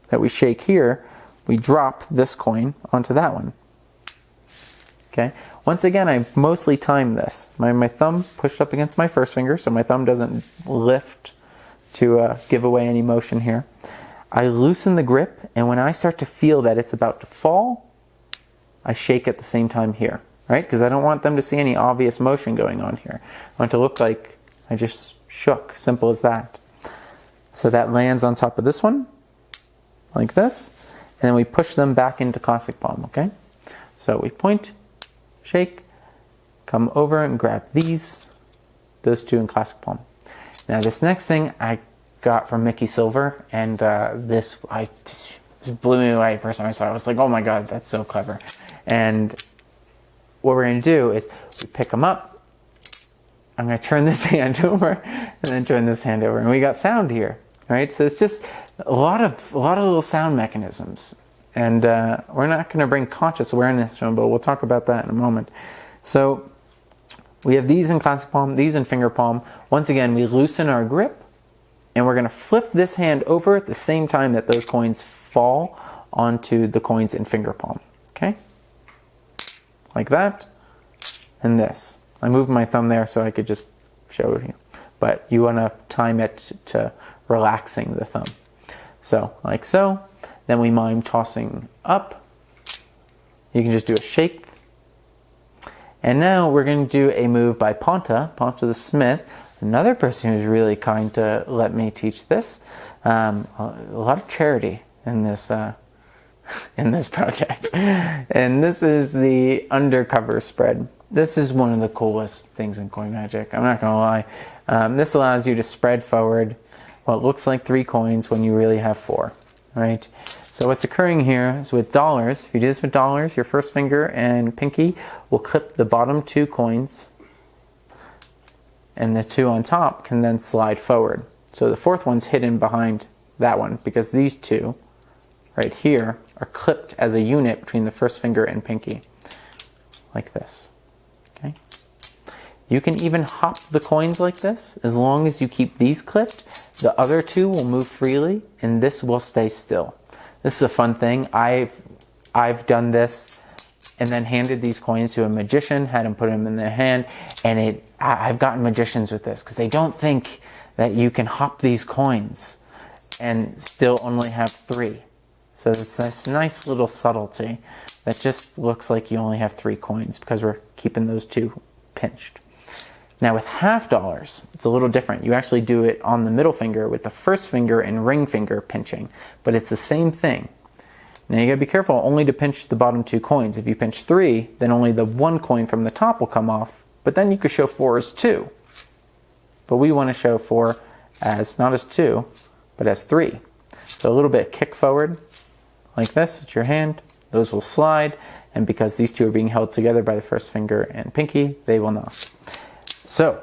that we shake here, we drop this coin onto that one. Okay. Once again, I mostly time this. My thumb pushed up against my first finger, so my thumb doesn't lift to give away any motion here. I loosen the grip, and when I start to feel that it's about to fall, I shake at the same time here, right? Because I don't want them to see any obvious motion going on here. I want it to look like I just shook, simple as that. So that lands on top of this one, like this, and then we push them back into classic palm, okay? So we point, shake, come over and grab those two in classic palm. Now this next thing I got from Mickey Silver, and this blew me away first time I saw it. I was like, oh my god, that's so clever. And what we're going to do is we pick them up. I'm going to turn this hand over and then turn this hand over, and we got sound here, right? So it's just a lot of little sound mechanisms, and we're not going to bring conscious awareness to them, but we'll talk about that in a moment. So we have these in classic palm, these in finger palm. Once again, we loosen our grip, and we're going to flip this hand over at the same time that those coins fall onto the coins in finger palm. Okay? Like that, and this. I moved my thumb there so I could just show you. But you want to time it to relaxing the thumb. So, like so. Then we mime tossing up. You can just do a shake. And now we're going to do a move by Ponta the Smith, another person who's really kind to let me teach this. A lot of charity in this in this project. And this is the undercover spread. This is one of the coolest things in coin magic, I'm not going to lie. This allows you to spread forward what looks like 3 coins when you really have 4, right? So what's occurring here is with dollars, if you do this with dollars, your first finger and pinky will clip the bottom 2 coins, and the 2 on top can then slide forward. So the 4th one's hidden behind that one, because these 2 right here are clipped as a unit between the first finger and pinky, like this. Okay. You can even hop the coins like this. As long as you keep these clipped, the other 2 will move freely, and this will stay still. This is a fun thing. I've done this and then handed these coins to a magician, had him put them in their hand, and I've gotten magicians with this because they don't think that you can hop these coins and still only have 3. So it's this nice little subtlety that just looks like you only have 3 coins because we're keeping those 2 pinched. Now with half dollars, it's a little different. You actually do it on the middle finger with the first finger and ring finger pinching, but it's the same thing. Now you gotta be careful only to pinch the bottom 2 coins. If you pinch 3, then only the 1 coin from the top will come off, but then you could show 4 as 2. But we want to show 4 as, not as 2, but as 3. So a little bit kick forward, like this with your hand. Those will slide, and because these 2 are being held together by the first finger and pinky, they will not. So,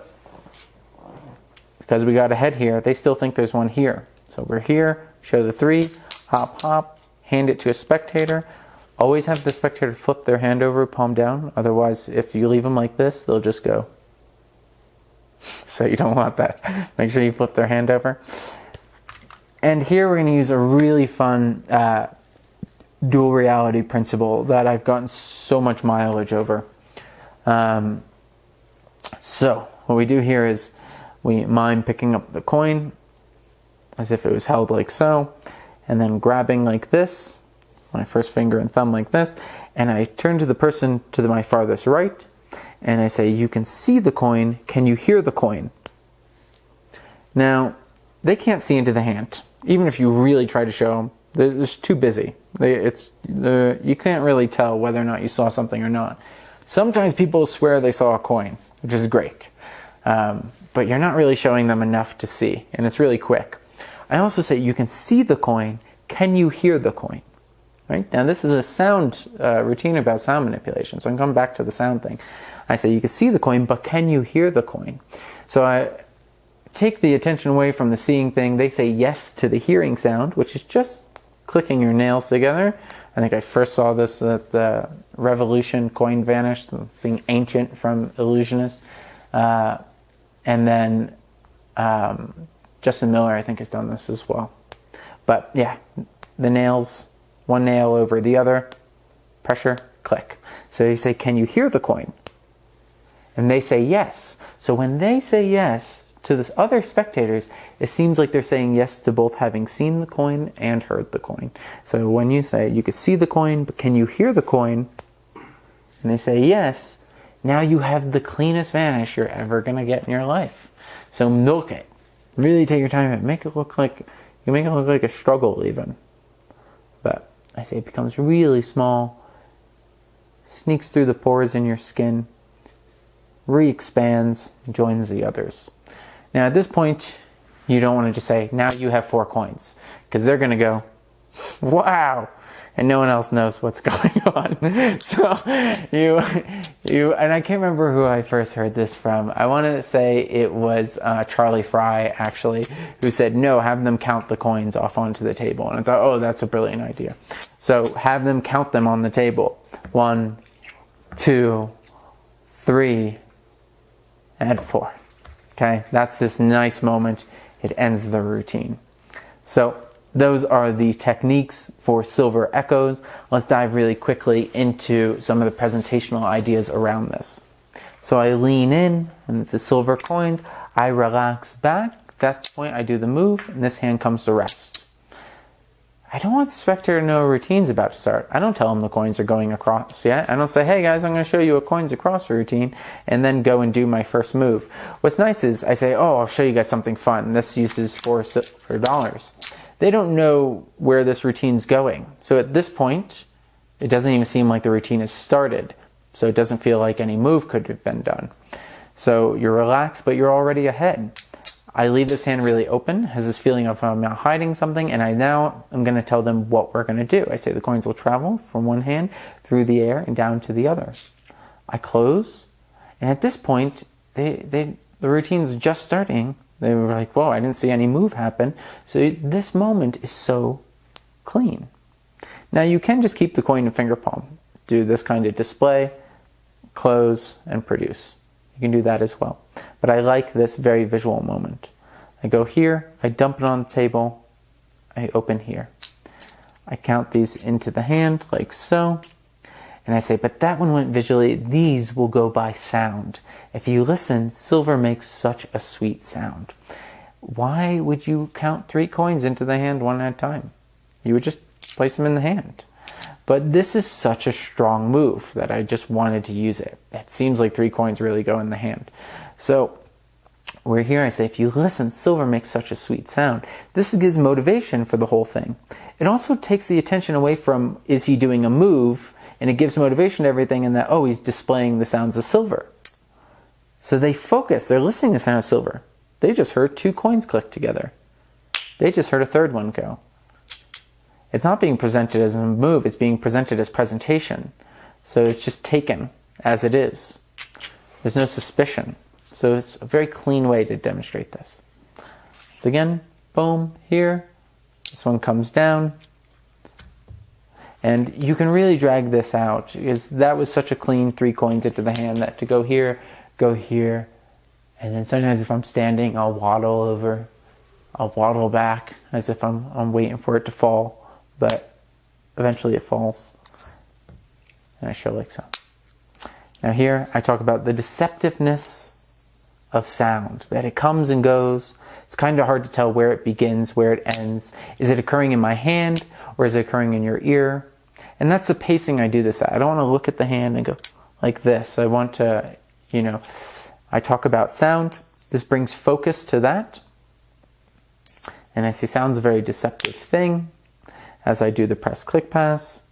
because we got a head here, they still think there's one here. So we're here, show the 3, hop, hop, hand it to a spectator. Always have the spectator flip their hand over, palm down. Otherwise, if you leave them like this, they'll just go. So you don't want that. Make sure you flip their hand over. And here we're going to use a really fun dual reality principle that I've gotten so much mileage over. So what we do here is we mime picking up the coin as if it was held like so, and then grabbing like this, my first finger and thumb like this, and I turn to the person to my farthest right, and I say, you can see the coin, can you hear the coin? Now, they can't see into the hand. Even if you really try to show them, they're just too busy. You can't really tell whether or not you saw something or not. Sometimes people swear they saw a coin, which is great. But you're not really showing them enough to see, and it's really quick. I also say, you can see the coin, can you hear the coin? Right? Now this is a sound routine about sound manipulation, so I'm coming back to the sound thing. I say, you can see the coin, but can you hear the coin? So take the attention away from the seeing thing, they say yes to the hearing sound, which is just clicking your nails together. I think I first saw this at the Revolution coin vanish, the thing ancient from Illusionist. And then Justin Miller, I think, has done this as well. But yeah, the nails, one nail over the other, pressure, click. So you say, can you hear the coin? And they say yes. So when they say yes to the other spectators, it seems like they're saying yes to both having seen the coin and heard the coin. So when you say, you could see the coin, but can you hear the coin? And they say yes, now you have the cleanest vanish you're ever going to get in your life. So milk it. Really take your time and make it look like, you make it look like a struggle even. But I say it becomes really small, sneaks through the pores in your skin, re-expands, joins the others. Now at this point, you don't want to just say, now you have 4 coins, because they're going to go, wow, and no one else knows what's going on. So and I can't remember who I first heard this from. I want to say it was Charlie Fry, actually, who said, no, have them count the coins off onto the table. And I thought, oh, that's a brilliant idea. So have them count them on the table. 1, 2, 3, and 4. Okay, that's this nice moment. It ends the routine. So those are the techniques for silver echoes. Let's dive really quickly into some of the presentational ideas around this. So I lean in, and with the silver coins, I relax back. That's the point I do the move, and this hand comes to rest. I don't want the spectator to know a routine's about to start. I don't tell them the coins are going across yet. I don't say, hey guys, I'm going to show you a coins across routine, and then go and do my first move. What's nice is I say, oh, I'll show you guys something fun. This uses $4. They don't know where this routine's going. So at this point, it doesn't even seem like the routine has started. So it doesn't feel like any move could have been done. So you're relaxed, but you're already ahead. I leave this hand really open, has this feeling of I'm not hiding something, and I'm going to tell them what we're going to do. I say the coins will travel from one hand through the air and down to the other. I close, and at this point, the routine's just starting. They were like, whoa, I didn't see any move happen. So this moment is so clean. Now you can just keep the coin in finger palm. Do this kind of display, close, and produce. You can do that as well. But I like this very visual moment. I go here, I dump it on the table, I open here. I count these into the hand like so. And I say, but that one went visually, these will go by sound. If you listen, silver makes such a sweet sound. Why would you count 3 coins into the hand one at a time? You would just place them in the hand. But this is such a strong move that I just wanted to use it. It seems like 3 coins really go in the hand. So we're here, I say, if you listen, silver makes such a sweet sound. This gives motivation for the whole thing. It also takes the attention away from, is he doing a move? And it gives motivation to everything in that, oh, he's displaying the sounds of silver. So they focus, they're listening to the sound of silver. They just heard 2 coins click together. They just heard a third one go. It's not being presented as a move, it's being presented as presentation. So it's just taken as it is. There's no suspicion. So it's a very clean way to demonstrate this. So again, boom, here. This one comes down. And you can really drag this out, because that was such a clean 3 coins into the hand that to go here, and then sometimes if I'm standing, I'll waddle over, I'll waddle back as if I'm waiting for it to fall, but eventually it falls, and I show like so. Now here I talk about the deceptiveness of sound, that it comes and goes. It's kind of hard to tell where it begins, where it ends. Is it occurring in my hand, or is it occurring in your ear? And that's the pacing I do this at. I don't want to look at the hand and go like this. I want to, I talk about sound. This brings focus to that. And I say sound's a very deceptive thing. As I do the press click pass,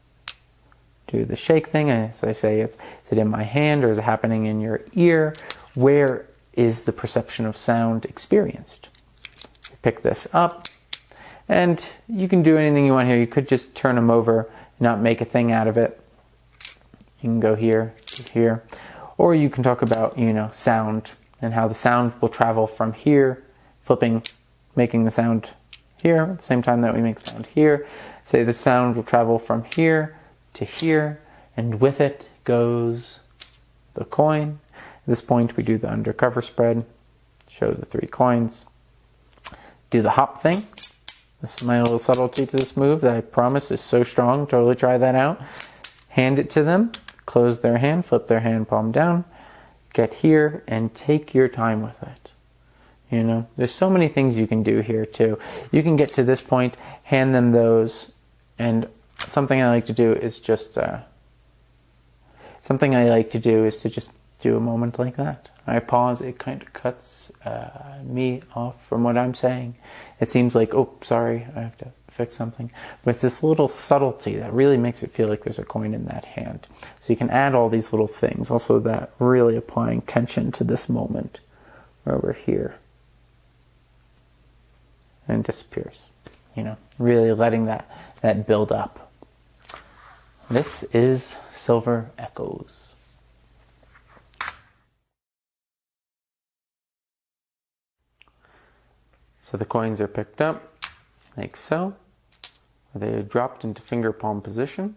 do the shake thing, as I say, is it in my hand or is it happening in your ear? Where is the perception of sound experienced? Pick this up. And you can do anything you want here. You could just turn them over, not make a thing out of it. You can go here to here. Or you can talk about, sound and how the sound will travel from here flipping, making the sound here at the same time that we make sound here. Say the sound will travel from here to here, and with it goes the coin. At this point, we do the undercover spread, show the 3 coins, do the hop thing. This is my little subtlety to this move that I promise is so strong. Totally try that out. Hand it to them, close their hand, flip their hand palm down, get here, and take your time with it. You know, there's so many things you can do here too. You can get to this point, hand them those, and something I like to do is just do a moment like that. I pause, it kind of cuts me off from what I'm saying. It seems like, oh, sorry, I have to fix something. But it's this little subtlety that really makes it feel like there's a coin in that hand. So you can add all these little things. Also that really applying tension to this moment where we're here. And it disappears. You know, really letting that build up. This is Silver Echoes. So the coins are picked up, like so. They are dropped into finger palm position.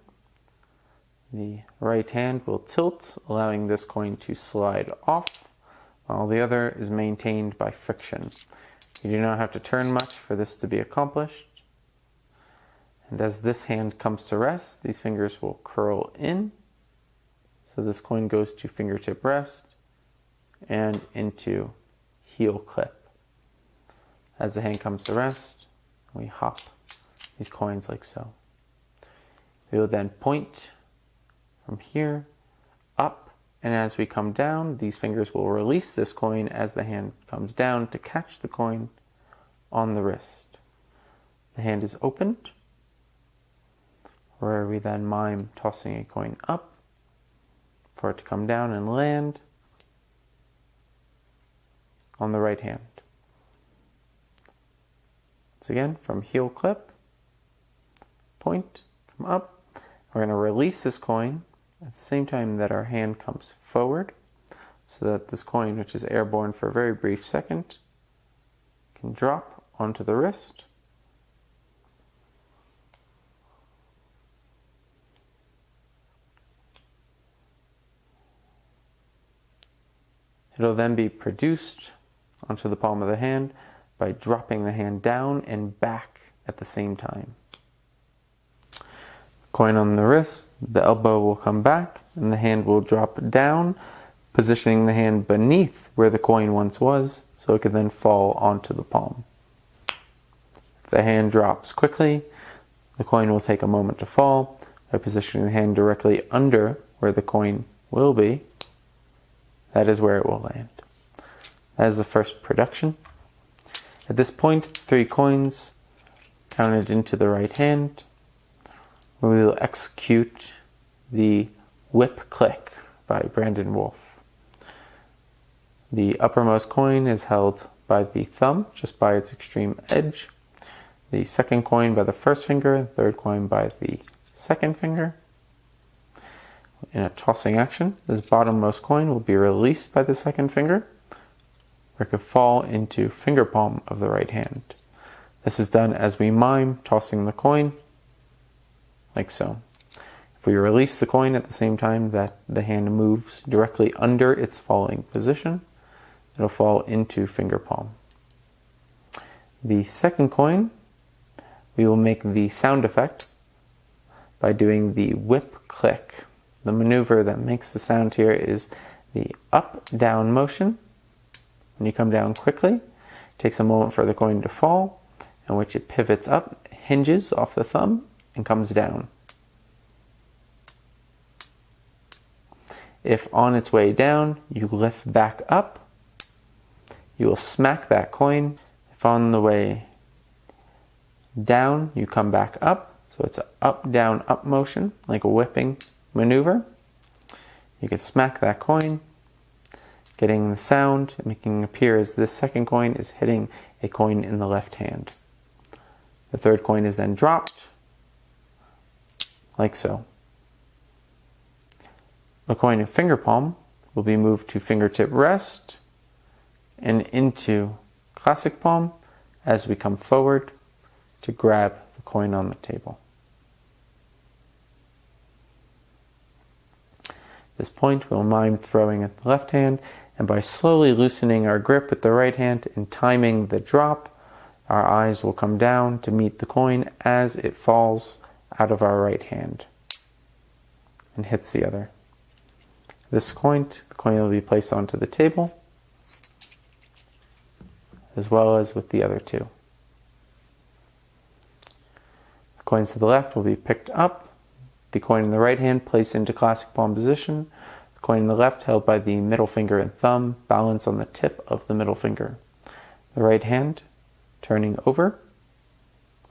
The right hand will tilt, allowing this coin to slide off, while the other is maintained by friction. You do not have to turn much for this to be accomplished. And as this hand comes to rest, these fingers will curl in. So this coin goes to fingertip rest and into heel clip. As the hand comes to rest, we hop these coins like so. We will then point from here up, and as we come down, these fingers will release this coin as the hand comes down to catch the coin on the wrist. The hand is opened, where we then mime tossing a coin up for it to come down and land on the right hand. Once again, from heel clip, point, come up. We're going to release this coin at the same time that our hand comes forward, so that this coin, which is airborne for a very brief second, can drop onto the wrist. It'll then be produced onto the palm of the hand by dropping the hand down and back at the same time. Coin on the wrist, the elbow will come back and the hand will drop down, positioning the hand beneath where the coin once was, so it can then fall onto the palm. If the hand drops quickly, the coin will take a moment to fall. By positioning the hand directly under where the coin will be, that is where it will land. That is the first production. At this point, 3 coins counted into the right hand. We will execute the whip click by Brandon Wolf. The uppermost coin is held by the thumb, just by its extreme edge. The second coin by the first finger, third coin by the second finger. In a tossing action, this bottommost coin will be released by the second finger, where it could fall into finger palm of the right hand. This is done as we mime tossing the coin, like so. If we release the coin at the same time that the hand moves directly under its falling position, it'll fall into finger palm. The second coin, we will make the sound effect by doing the whip click. The maneuver that makes the sound here is the up-down motion. When you come down quickly, it takes a moment for the coin to fall, in which it pivots up, hinges off the thumb, and comes down. If on its way down, you lift back up, you will smack that coin. If on the way down, you come back up, so it's an up, down, up motion, like a whipping maneuver. You can smack that coin, getting the sound, making it appear as this second coin is hitting a coin in the left hand. The third coin is then dropped, like so. The coin in finger palm will be moved to fingertip rest and into classic palm as we come forward to grab the coin on the table. At this point, we'll mime throwing at the left hand, and by slowly loosening our grip with the right hand and timing the drop, our eyes will come down to meet the coin as it falls out of our right hand and hits the other. At this point, the coin will be placed onto the table, as well as with the other two. The coins to the left will be picked up, the coin in the right hand placed into classic palm position, the coin in the left held by the middle finger and thumb, balanced on the tip of the middle finger. The right hand turning over,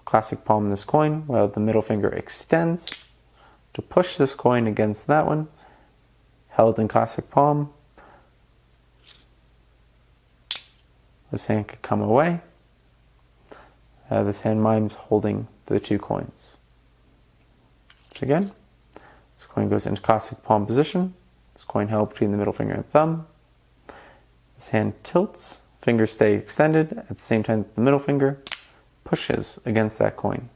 classic palm this coin, while the middle finger extends to push this coin against that one, held in classic palm. This hand could come away. This hand mimes holding the two coins. So again, this coin goes into classic palm position. This coin held between the middle finger and thumb. This hand tilts, fingers stay extended at the same time that the middle finger pushes against that coin.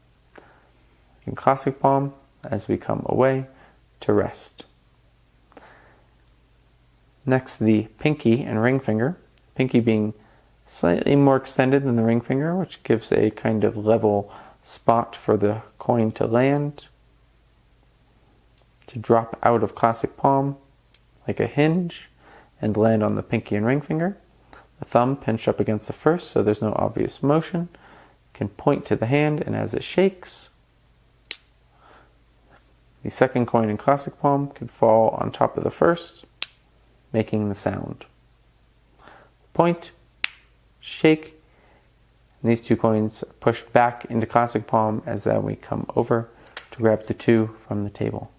In classic palm, as we come away to rest. Next, the pinky and ring finger. Pinky being slightly more extended than the ring finger, which gives a kind of level spot for the coin to land, to drop out of classic palm like a hinge and land on the pinky and ring finger. The thumb pinched up against the first, so there's no obvious motion. Can point to the hand, and as it shakes, the second coin in classic palm could fall on top of the first, making the sound. Point, shake, and these two coins are pushed back into classic palm as then we come over to grab the two from the table.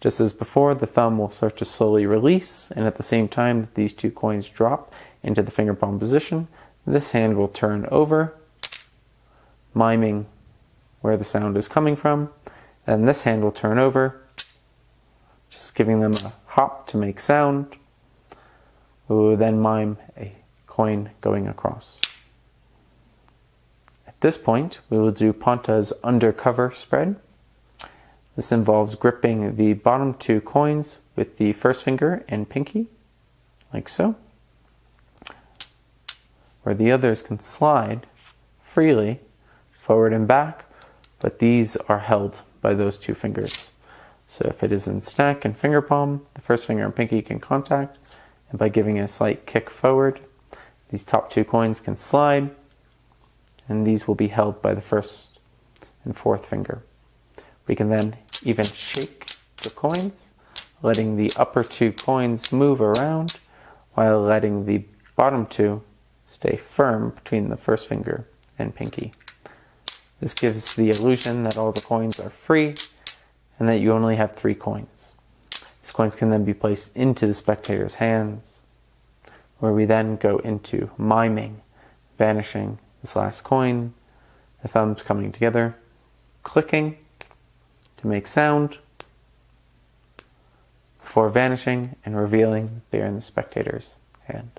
Just as before, the thumb will start to slowly release, and at the same time that these two coins drop into the finger palm position, this hand will turn over, miming where the sound is coming from, and this hand will turn over, just giving them a hop to make sound. We will then mime a coin going across. At this point, we will do Ponta's undercover spread. This involves gripping the bottom two coins with the first finger and pinky, like so, where the others can slide freely forward and back, but these are held by those two fingers. So if it is in snack and finger palm, the first finger and pinky can contact, and by giving a slight kick forward, these top two coins can slide, and these will be held by the first and fourth finger. We can then even shake the coins, letting the upper two coins move around while letting the bottom two stay firm between the first finger and pinky. This gives the illusion that all the coins are free and that you only have 3 coins. These coins can then be placed into the spectator's hands, where we then go into miming, vanishing this last coin, the thumbs coming together, clicking to make sound, before vanishing and revealing they are in the spectator's hand.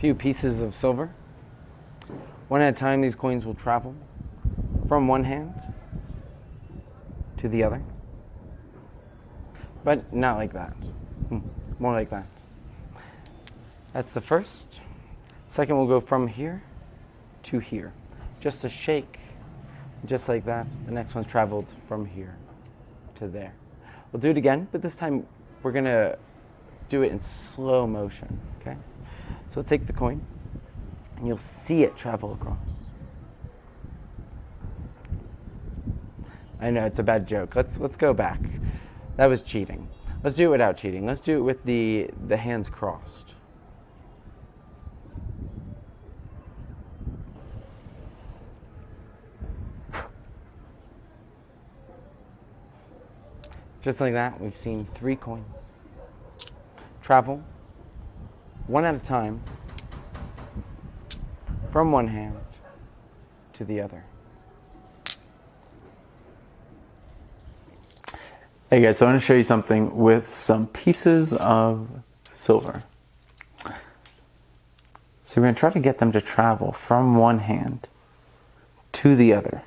few pieces of silver. One at a time, these coins will travel from one hand to the other. But not like that. More like that. That's the first. Second, we'll go from here to here. Just a shake. Just like that. The next one's traveled from here to there. We'll do it again, but this time we're going to do it in slow motion. Okay? So we'll take the coin, and you'll see it travel across. I know, it's a bad joke. Let's go back. That was cheating. Let's do it without cheating. Let's do it with the hands crossed. Just like that, we've seen 3 coins travel one at a time from one hand to the other. Hey guys, so I want to show you something with some pieces of silver. So we're going to try to get them to travel from one hand to the other.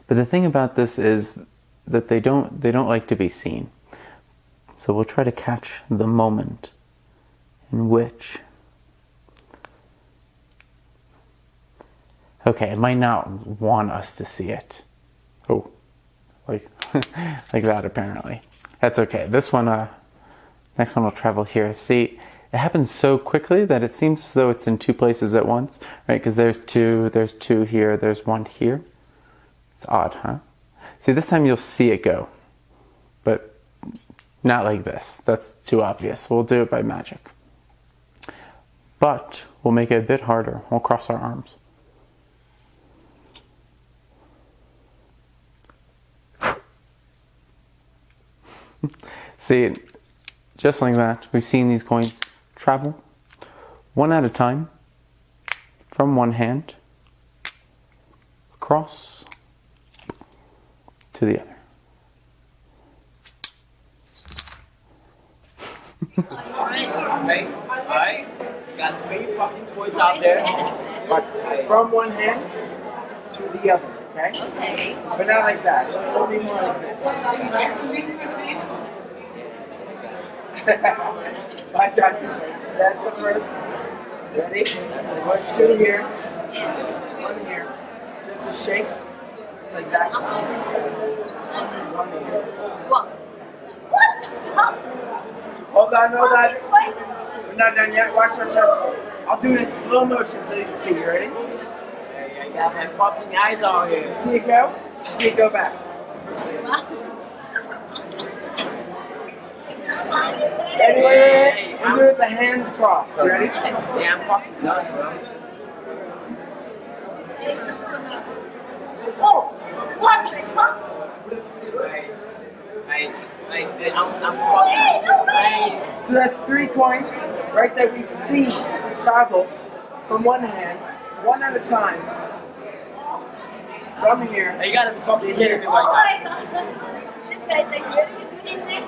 But the thing about this is that they don't like to be seen. So we'll try to catch the moment in which. Okay, it might not want us to see it. Oh, like like that apparently. That's okay. This one, next one will travel here. See, it happens so quickly that it seems as though it's in 2 places at once, right? Because there's two here, there's 1 here. It's odd, huh? See, this time you'll see it go, but not like this. That's too obvious. We'll do it by magic. But we'll make it a bit harder. We'll cross our arms. See, just like that, we've seen these coins travel one at a time from one hand across to the other. I got 3 fucking coins out there, but from one hand to the other, okay? Okay. But not like that. It'll be more like this. Watch out. That's the first. Ready? Push 2 here. 1 here. Just a shake. Just like that. 1 here. What? What the fuck? Hold on. We're not done yet. Watch. I'll do it in slow motion so you can see. You ready? Hey, I got my fucking eyes on here. See it go? See it go back. Anyway, we'll do it with the hands crossed. You ready? Yeah, I'm fucking done, bro. Oh, what the fuck? I'm fucking. So that's 3 coins, right, that we've seen travel from one hand, one at a time, from here. Hey, you gotta be fucking kidding me Oh right my god. This guy's like, where do you do this?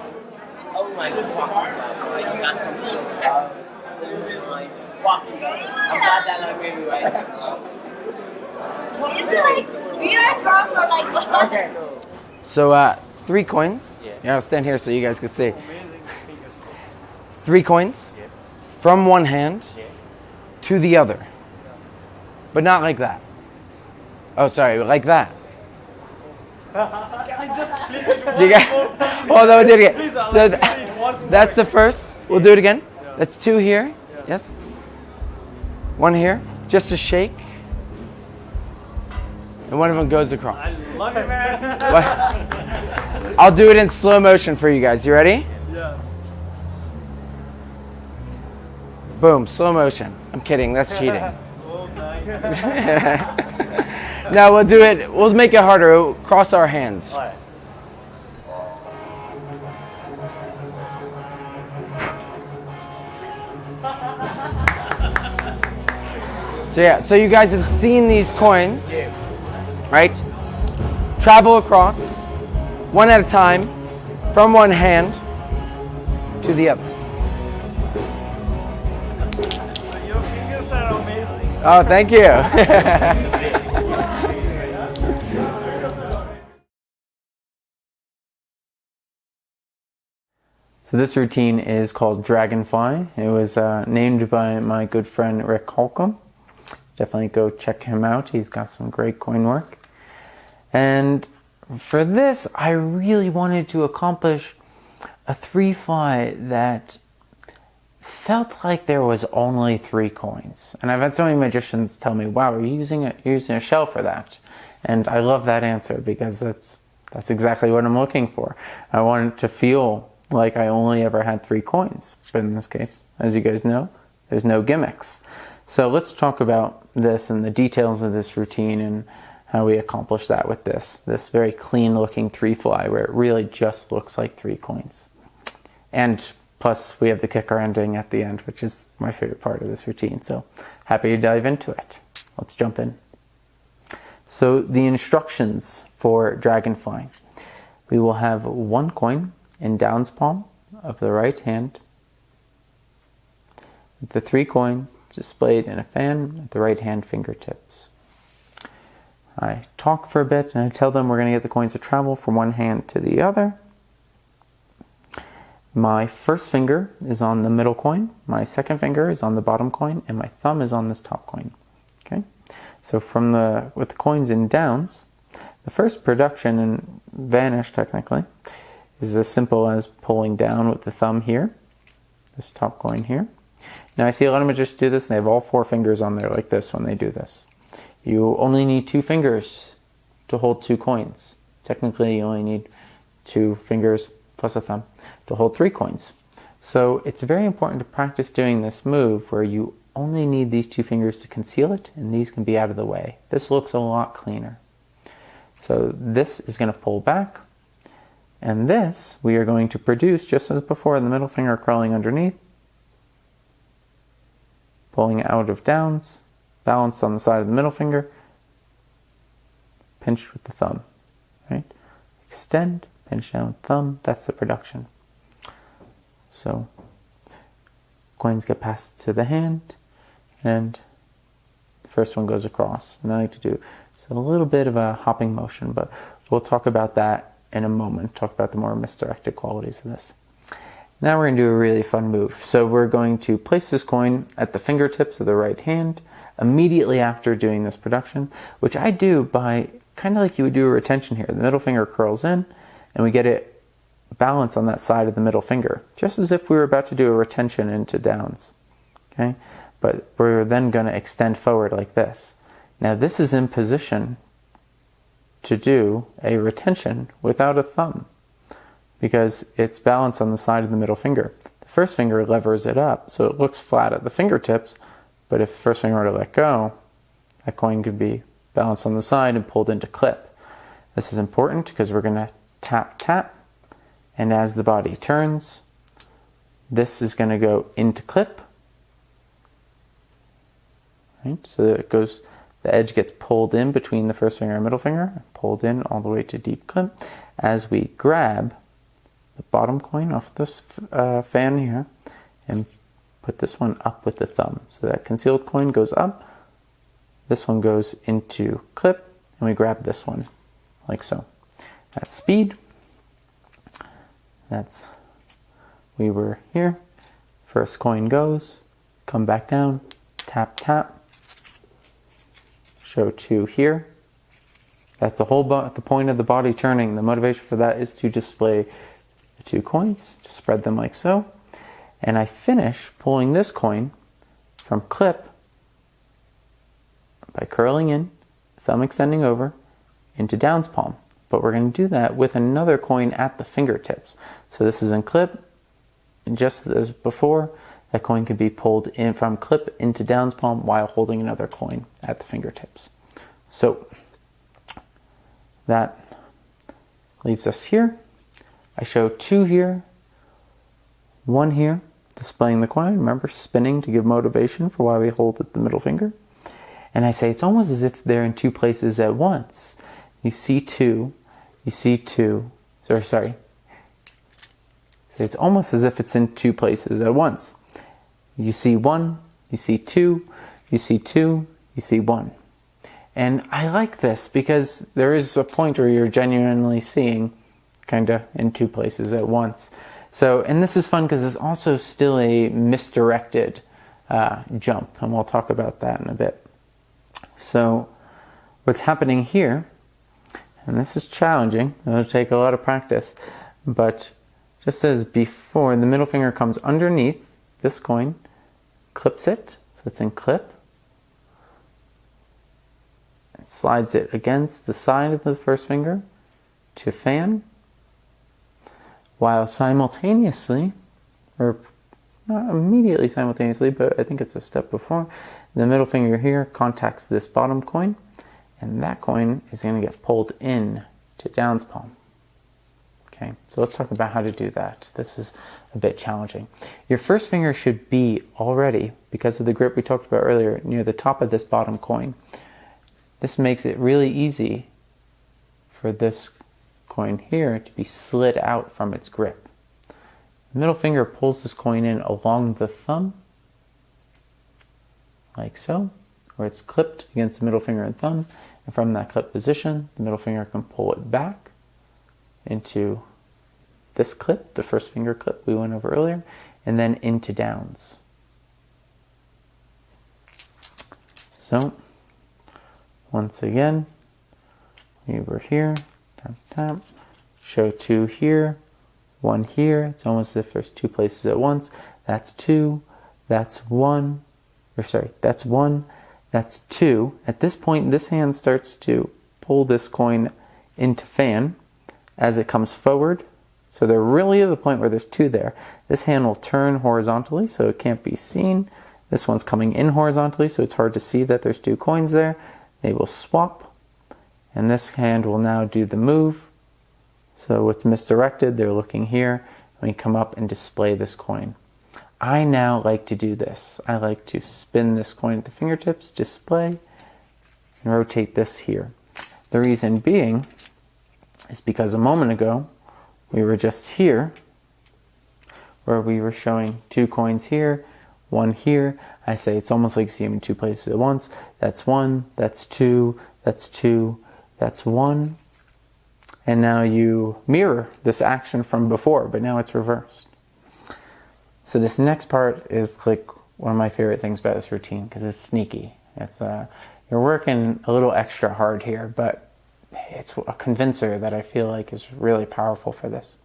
Oh my fucking god, you got some fucking I'm not that like maybe right now. Is it like weird drop or like what? Okay. So 3 coins. Yeah, I'll stand here so you guys can see. 3 coins from one hand to the other. But not like that. Oh, sorry, like that. Do you guys? Oh, no, we did it again. So that's the first. We'll do it again. That's 2 here. Yes. 1 here. Just a shake. And one of them goes across. Love you, man. I'll do it in slow motion for you guys. You ready? Yes. Boom, slow motion. I'm kidding, that's cheating. Oh, nice. No, we'll do it, we'll make it harder. We'll cross our hands. All right. So yeah, so you guys have seen these coins, right? Travel across, one at a time, from one hand to the other. Are you okay? Oh, thank you. So this routine is called Dragonfly. It was named by my good friend Rick Holcomb. Definitely go check him out. He's got some great coin work. And for this, I really wanted to accomplish a 3-fly that felt like there was only 3 coins. And I've had so many magicians tell me, wow, you're using a shell for that. And I love that answer because that's exactly what I'm looking for. I want it to feel like I only ever had 3 coins. But in this case, as you guys know, there's no gimmicks. So let's talk about this and the details of this routine and how we accomplish that with this very clean looking 3-fly where it really just looks like 3 coins. And plus we have the kicker ending at the end, which is my favorite part of this routine. So happy to dive into it. Let's jump in. So the instructions for Dragonfly. We will have 1 coin in Down's palm of the right hand, with the 3 coins displayed in a fan at the right hand fingertips. I talk for a bit and I tell them we're going to get the coins to travel from one hand to the other. My first finger is on the middle coin, my second finger is on the bottom coin, and my thumb is on this top coin. Okay, so with the coins in Downs, the first production and vanish technically is as simple as pulling down with the thumb here, this top coin here. Now I see a lot of magicians do this and they have all 4 fingers on there like this when they do this. You only need 2 fingers to hold 2 coins. Technically you only need 2 fingers plus a thumb to hold 3 coins. So it's very important to practice doing this move where you only need these 2 fingers to conceal it and these can be out of the way. This looks a lot cleaner. So this is going to pull back. And this we are going to produce just as before, the middle finger curling underneath, pulling out of Downs, balanced on the side of the middle finger, pinched with the thumb. Right? Extend, pinch down with thumb, that's the production. So coins get passed to the hand and the first one goes across. And I like to do just a little bit of a hopping motion, but we'll talk about that in a moment, talk about the more misdirected qualities of this. Now we're going to do a really fun move. So we're going to place this coin at the fingertips of the right hand immediately after doing this production, which I do by kind of like you would do a retention here. The middle finger curls in and we get it balanced on that side of the middle finger, just as if we were about to do a retention into Downs. Okay, but we're then going to extend forward like this. Now this is in position to do a retention without a thumb because it's balanced on the side of the middle finger. The first finger levers it up so it looks flat at the fingertips, but if the first finger were to let go, that coin could be balanced on the side and pulled into clip. This is important because we're going to tap tap, and as the body turns, this is going to go into clip. Right? So that it goes, the edge gets pulled in between the first finger and middle finger, pulled in all the way to deep clip. As we grab the bottom coin off this fan here and put this one up with the thumb. So that concealed coin goes up, this one goes into clip, and we grab this one like so. That's speed. That's, we were here. First coin goes, come back down, tap tap. Show 2 here. That's the whole the point of the body turning. The motivation for that is to display the 2 coins, to spread them like so. And I finish pulling this coin from clip by curling in, thumb extending over, into Downs palm. But we're going to do that with another coin at the fingertips. So this is in clip, and just as before, that coin can be pulled in from clip into Downs palm while holding another coin at the fingertips. So that leaves us here. I show 2 here, 1 here, displaying the coin. Remember, spinning to give motivation for why we hold it the middle finger. And I say it's almost as if they're in 2 places at once. You see 2, you see 2, sorry. So it's almost as if it's in 2 places at once. You see 1, you see 2, you see 2, you see 1. And I like this because there is a point where you're genuinely seeing kind of in 2 places at once. So, and this is fun because it's also still a misdirected jump, and we'll talk about that in a bit. So what's happening here, and this is challenging, it'll take a lot of practice, but just as before, the middle finger comes underneath this coin, clips it, so it's in clip, and slides it against the side of the first finger to fan, while simultaneously, or not immediately simultaneously, but I think it's a step before, the middle finger here contacts this bottom coin, and that coin is going to get pulled in to Downs palm. Okay, so let's talk about how to do that. This is a bit challenging. Your first finger should be already, because of the grip we talked about earlier, near the top of this bottom coin. This makes it really easy for this coin here to be slid out from its grip. The middle finger pulls this coin in along the thumb, like so, where it's clipped against the middle finger and thumb, and from that clip position, the middle finger can pull it back into this clip, the first finger clip we went over earlier, and then into Downs. So, once again, we were here, tap, tap, show 2 here, 1 here. It's almost as if there's 2 places at once. That's 2, that's 1, or sorry, that's 1, that's 2. At this point, this hand starts to pull this coin into fan as it comes forward. So there really is a point where there's 2 there. This hand will turn horizontally, so it can't be seen. This one's coming in horizontally, so it's hard to see that there's 2 coins there. They will swap, and this hand will now do the move. So it's misdirected, they're looking here, and we come up and display this coin. I now like to do this. I like to spin this coin at the fingertips, display, and rotate this here. The reason being is because a moment ago, we were just here, where we were showing 2 coins here, 1 here. I say it's almost like you see them in 2 places at once. That's 1, that's 2, that's 2, that's 1. And now you mirror this action from before, but now it's reversed. So this next part is like one of my favorite things about this routine because it's sneaky. It's you're working a little extra hard here, but it's a convincer that I feel like is really powerful for this.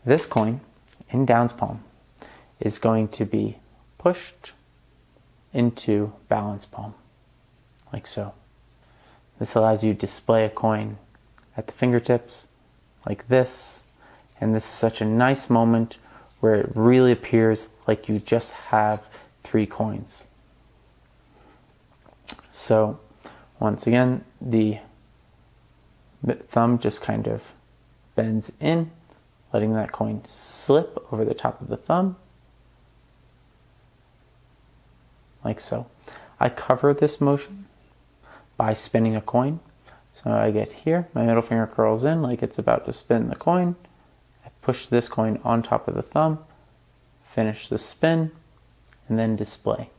This coin in Downs palm is going to be pushed into balance palm, like so. This allows you to display a coin at the fingertips like this, and this is such a nice moment where it really appears like you just have 3 coins. So once again, the thumb just kind of bends in, letting that coin slip over the top of the thumb, like so. I cover this motion by spinning a coin. So I get here, my middle finger curls in like it's about to spin the coin. I push this coin on top of the thumb, finish the spin, and then display.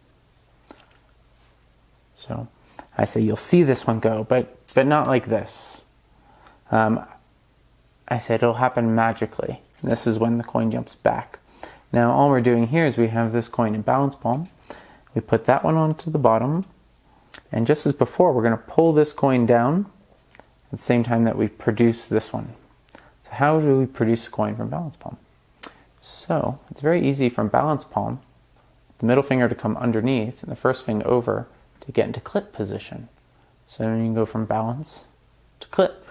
So I say you'll see this one go, but not like this. I said it'll happen magically. This is when the coin jumps back. Now all we're doing here is we have this coin in balance palm. We put that one onto the bottom, and just as before, we're going to pull this coin down at the same time that we produce this one. So how do we produce a coin from balance palm? So it's very easy from balance palm, the middle finger to come underneath and the first finger over to get into clip position. So then you can go from balance to clip.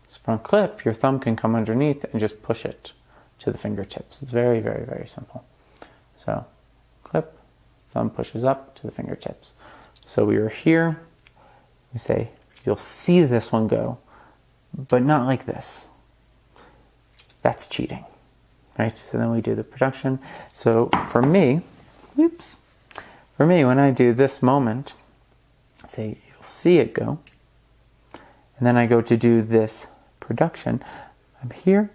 So from clip, your thumb can come underneath and just push it to the fingertips. It's very, very, very simple. So clip, thumb pushes up to the fingertips. So we are here, we say, you'll see this one go, but not like this. That's cheating, right? So then we do the production. So for me, when I do this moment, say you'll see it go, and then I go to do this production. I'm here,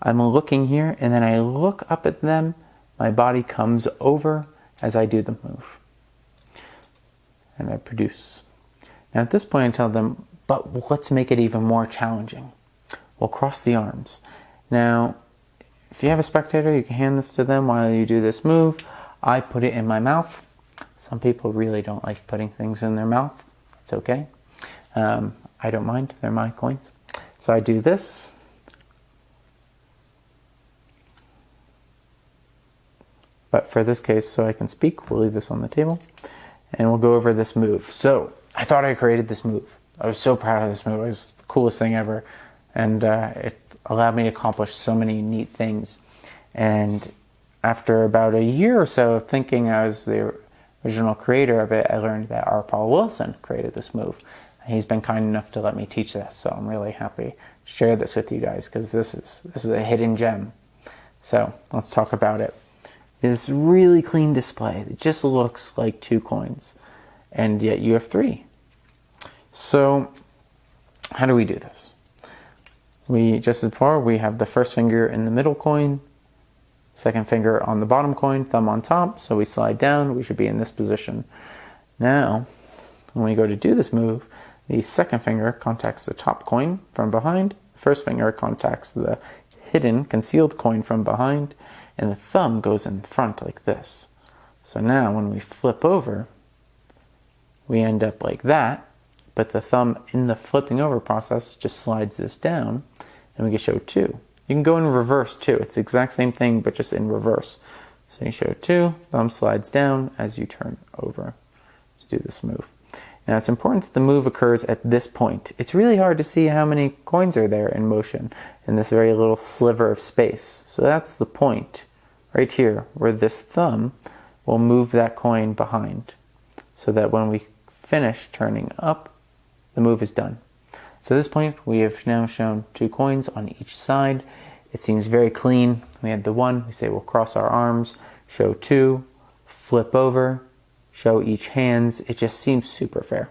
I'm looking here, and then I look up at them, my body comes over as I do the move. and I produce. Now at this point I tell them, but let's make it even more challenging. We'll cross the arms. Now, if you have a spectator, you can hand this to them while you do this move. I put it in my mouth. Some people really don't like putting things in their mouth. It's okay. I don't mind. They're my coins. So I do this. But for this case, so I can speak, we'll leave this on the table. And we'll go over this move. So I thought I created this move. I was so proud of this move. It was the coolest thing ever. And it allowed me to accomplish so many neat things. And after about a year or so of thinking I was the original creator of it, I learned that R. Paul Wilson created this move. He's been kind enough to let me teach this, so I'm really happy to share this with you guys because this is a hidden gem. So let's talk about it. This really clean display. It just looks like 2 coins, and yet you have 3. So how do we do this? Just as before, we have the first finger in the middle coin, second finger on the bottom coin, thumb on top. So we slide down. We should be in this position. Now, when we go to do this move, the second finger contacts the top coin from behind. The first finger contacts the hidden, concealed coin from behind. And the thumb goes in front like this. So now when we flip over, we end up like that. But the thumb in the flipping over process just slides this down. And we can show 2. You can go in reverse too. It's the exact same thing, but just in reverse. So you show 2, thumb slides down as you turn over to do this move. Now it's important that the move occurs at this point. It's really hard to see how many coins are there in motion in this very little sliver of space. So that's the point right here where this thumb will move that coin behind so that when we finish turning up, the move is done. So at this point we have now shown 2 coins on each side. It seems very clean. We had the 1, we say we'll cross our arms, show 2, flip over, show each hands. It just seems super fair.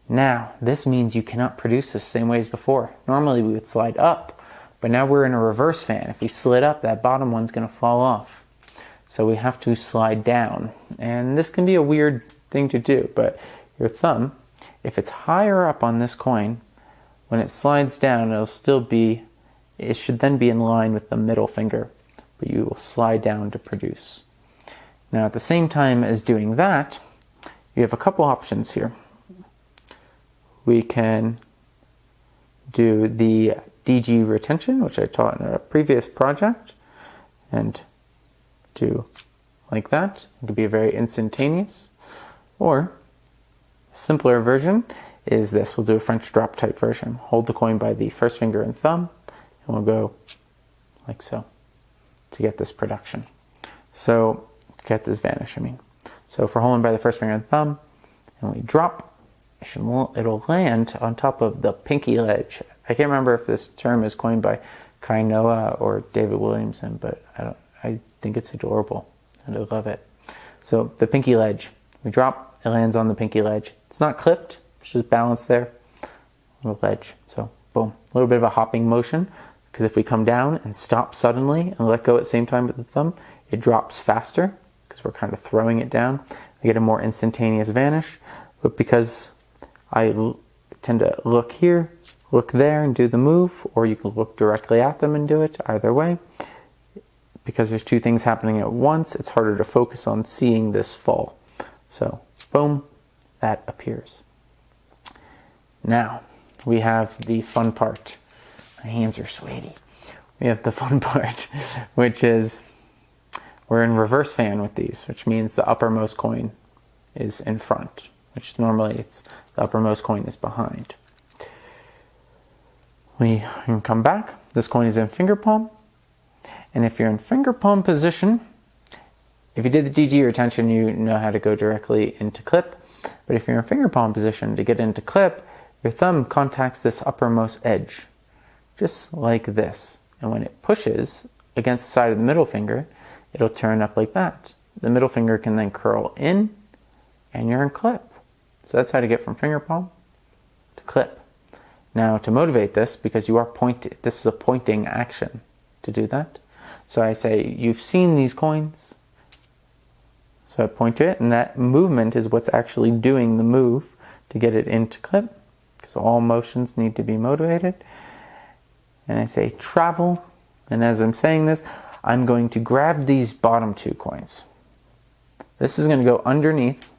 Now, this means you cannot produce the same way as before. Normally we would slide up, but now we're in a reverse fan. If we slid up, that bottom one's going to fall off. So we have to slide down. And this can be a weird thing to do, but your thumb, if it's higher up on this coin, when it slides down, it should then be in line with the middle finger, but you will slide down to produce. Now at the same time as doing that, you have a couple options here. We can do the DG retention, which I taught in a previous project, and do like that. It can be very instantaneous. Or a simpler version is this. We'll do a French drop type version. Hold the coin by the first finger and thumb, and we'll go like so to get this production. So get this vanish, So if we're holding by the first finger and thumb, and we drop, it'll land on top of the pinky ledge. I can't remember if this term is coined by Kai Noah or David Williamson, but I think it's adorable, and I love it. So the pinky ledge, we drop, it lands on the pinky ledge. It's not clipped, it's just balanced there on the ledge. So boom, a little bit of a hopping motion, because if we come down and stop suddenly and let go at the same time with the thumb, it drops faster, because we're kind of throwing it down. We get a more instantaneous vanish, but because I tend to look here, look there and do the move, or you can look directly at them and do it, either way. Because there's 2 things happening at once, it's harder to focus on seeing this fall. So, boom, that appears. Now, we have the fun part. My hands are sweaty. We have the fun part, which is we're in reverse fan with these, which means the uppermost coin is in front, which normally the uppermost coin is behind. We can come back. This coin is in finger palm. And if you're in finger palm position, if you did the DG retention, you know how to go directly into clip. But if you're in finger palm position, to get into clip, your thumb contacts this uppermost edge, just like this. And when it pushes against the side of the middle finger, it'll turn up like that. The middle finger can then curl in, and you're in clip. So that's how to get from finger palm to clip. Now to motivate this, because you are pointed, this is a pointing action to do that. So I say, you've seen these coins, So I point to it, and that movement is what's actually doing the move to get it into clip, because all motions need to be motivated. And I say travel, and as I'm saying this, I'm going to grab these bottom 2 coins. This is going to go underneath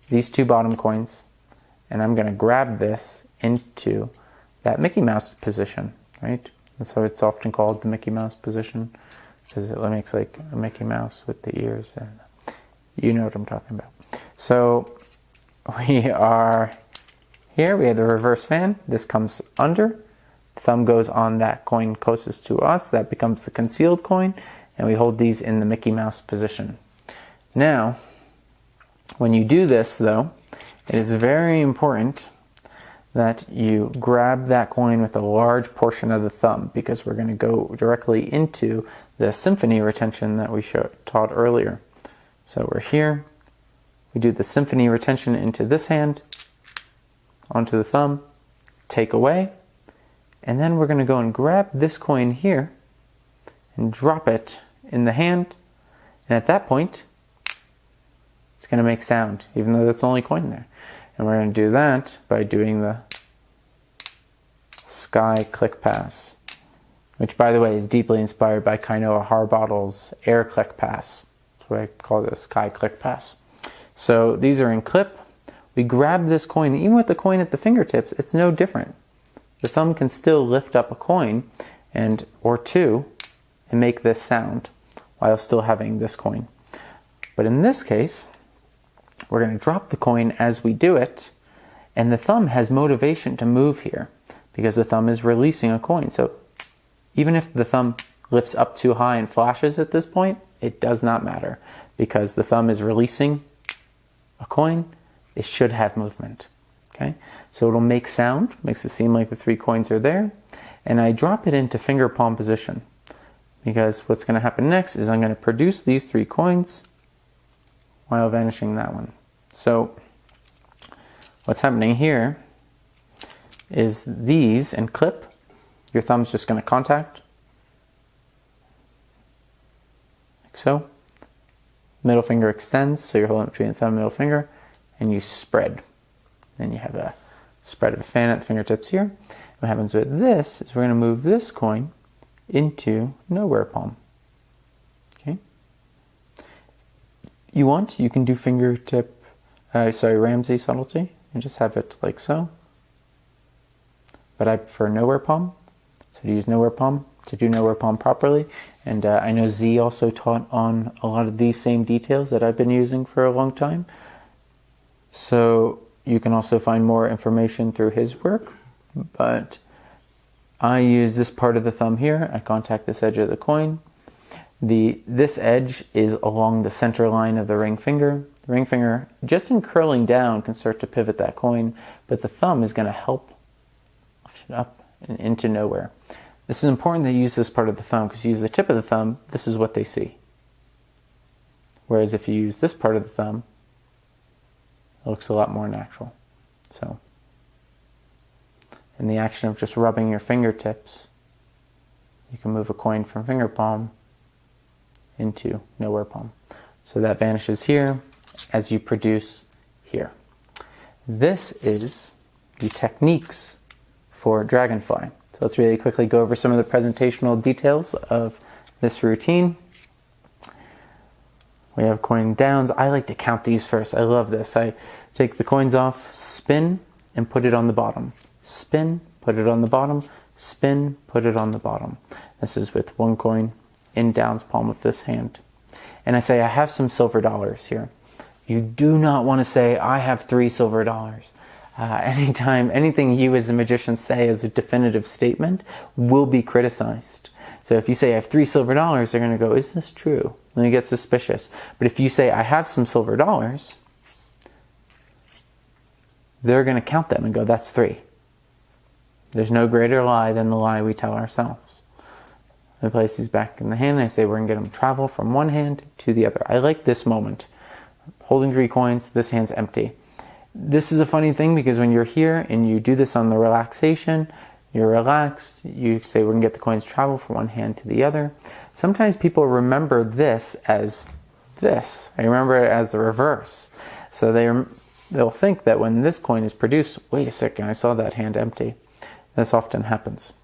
these 2 bottom coins, and I'm going to grab this into that Mickey Mouse position, right? That's how it's often called, the Mickey Mouse position, because it makes like a Mickey Mouse with the ears, and you know what I'm talking about. So we are here, we have the reverse fan, this comes under, the thumb goes on that coin closest to us, that becomes the concealed coin, and we hold these in the Mickey Mouse position. Now, when you do this though, it is very important that you grab that coin with a large portion of the thumb, because we're going to go directly into the symphony retention that we taught earlier. So we're here, we do the symphony retention into this hand, onto the thumb, take away, and then we're going to go and grab this coin here and drop it in the hand, and at that point it's going to make sound, even though that's the only coin there. And we're going to do that by doing the Sky Click Pass, which by the way is deeply inspired by Kainoa Harbottle's Air Click Pass. That's what I call the Sky Click Pass. So these are in clip. We grab this coin, even with the coin at the fingertips, it's no different. The thumb can still lift up a coin or 2 and make this sound while still having this coin. But in this case, we're going to drop the coin as we do it, and the thumb has motivation to move here because the thumb is releasing a coin. So even if the thumb lifts up too high and flashes at this point, it does not matter, because the thumb is releasing a coin. It should have movement. Okay, so it'll make sound, makes it seem like the 3 coins are there, and I drop it into finger palm position, because what's going to happen next is I'm going to produce these 3 coins while vanishing that one. So what's happening here is these in clip, your thumb's just going to contact, like so. Middle finger extends, so you're holding it between the thumb and middle finger, and you spread. Then you have a spread of a fan at the fingertips here. What happens with this is we're going to move this coin into nowhere palm. Okay. You can do fingertip, Ramsey subtlety, and just have it like so. But I prefer nowhere palm, so to use nowhere palm, to do nowhere palm properly. And I know Z also taught on a lot of these same details that I've been using for a long time. So you can also find more information through his work, but I use this part of the thumb here. I contact this edge of the coin. This edge is along the center line of the ring finger. The ring finger, just in curling down, can start to pivot that coin, but the thumb is going to help lift it up and into nowhere. This is important to use this part of the thumb, because you use the tip of the thumb, this is what they see. Whereas if you use this part of the thumb, it looks a lot more natural. So, in the action of just rubbing your fingertips, you can move a coin from finger palm into nowhere palm. So that vanishes here as you produce here. This is the techniques for Dragonfly. So let's really quickly go over some of the presentational details of this routine. We have coin downs. I like to count these first. I love this. I take the coins off, spin, and put it on the bottom. Spin, put it on the bottom. Spin, put it on the bottom. This is with 1 coin in downs palm of this hand. And I say, I have some silver dollars here. You do not want to say, I have 3 silver dollars. Anytime, anything you as a magician say as a definitive statement will be criticized. So if you say, I have 3 silver dollars, they're going to go, is this true? And they get suspicious. But if you say, I have some silver dollars, they're going to count them and go, that's 3. There's no greater lie than the lie we tell ourselves. I place these back in the hand, and I say, we're going to get them travel from one hand to the other. I like this moment. Holding 3 coins, this hand's empty. This is a funny thing, because when you're here and you do this on the relaxation, you're relaxed, you say we're going to get the coins travel from one hand to the other. Sometimes people remember this as this. I remember it as the reverse. So they'll think that when this coin is produced, wait a second, I saw that hand empty. This often happens.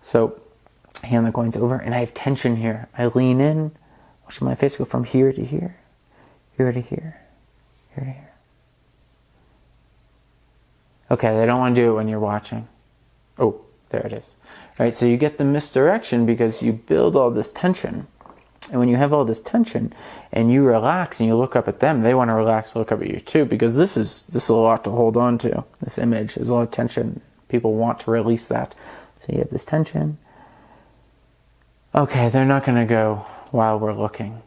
So I hand the coins over, and I have tension here. I lean in, watch my face go from here to here, here to here, here to here. Okay, they don't want to do it when you're watching. Oh, there it is. All right, so you get the misdirection because you build all this tension. And when you have all this tension and you relax and you look up at them, they want to relax and look up at you too, because this is a lot to hold on to. This image, there's a lot of tension. People want to release that. So you have this tension. Okay, they're not going to go while we're looking.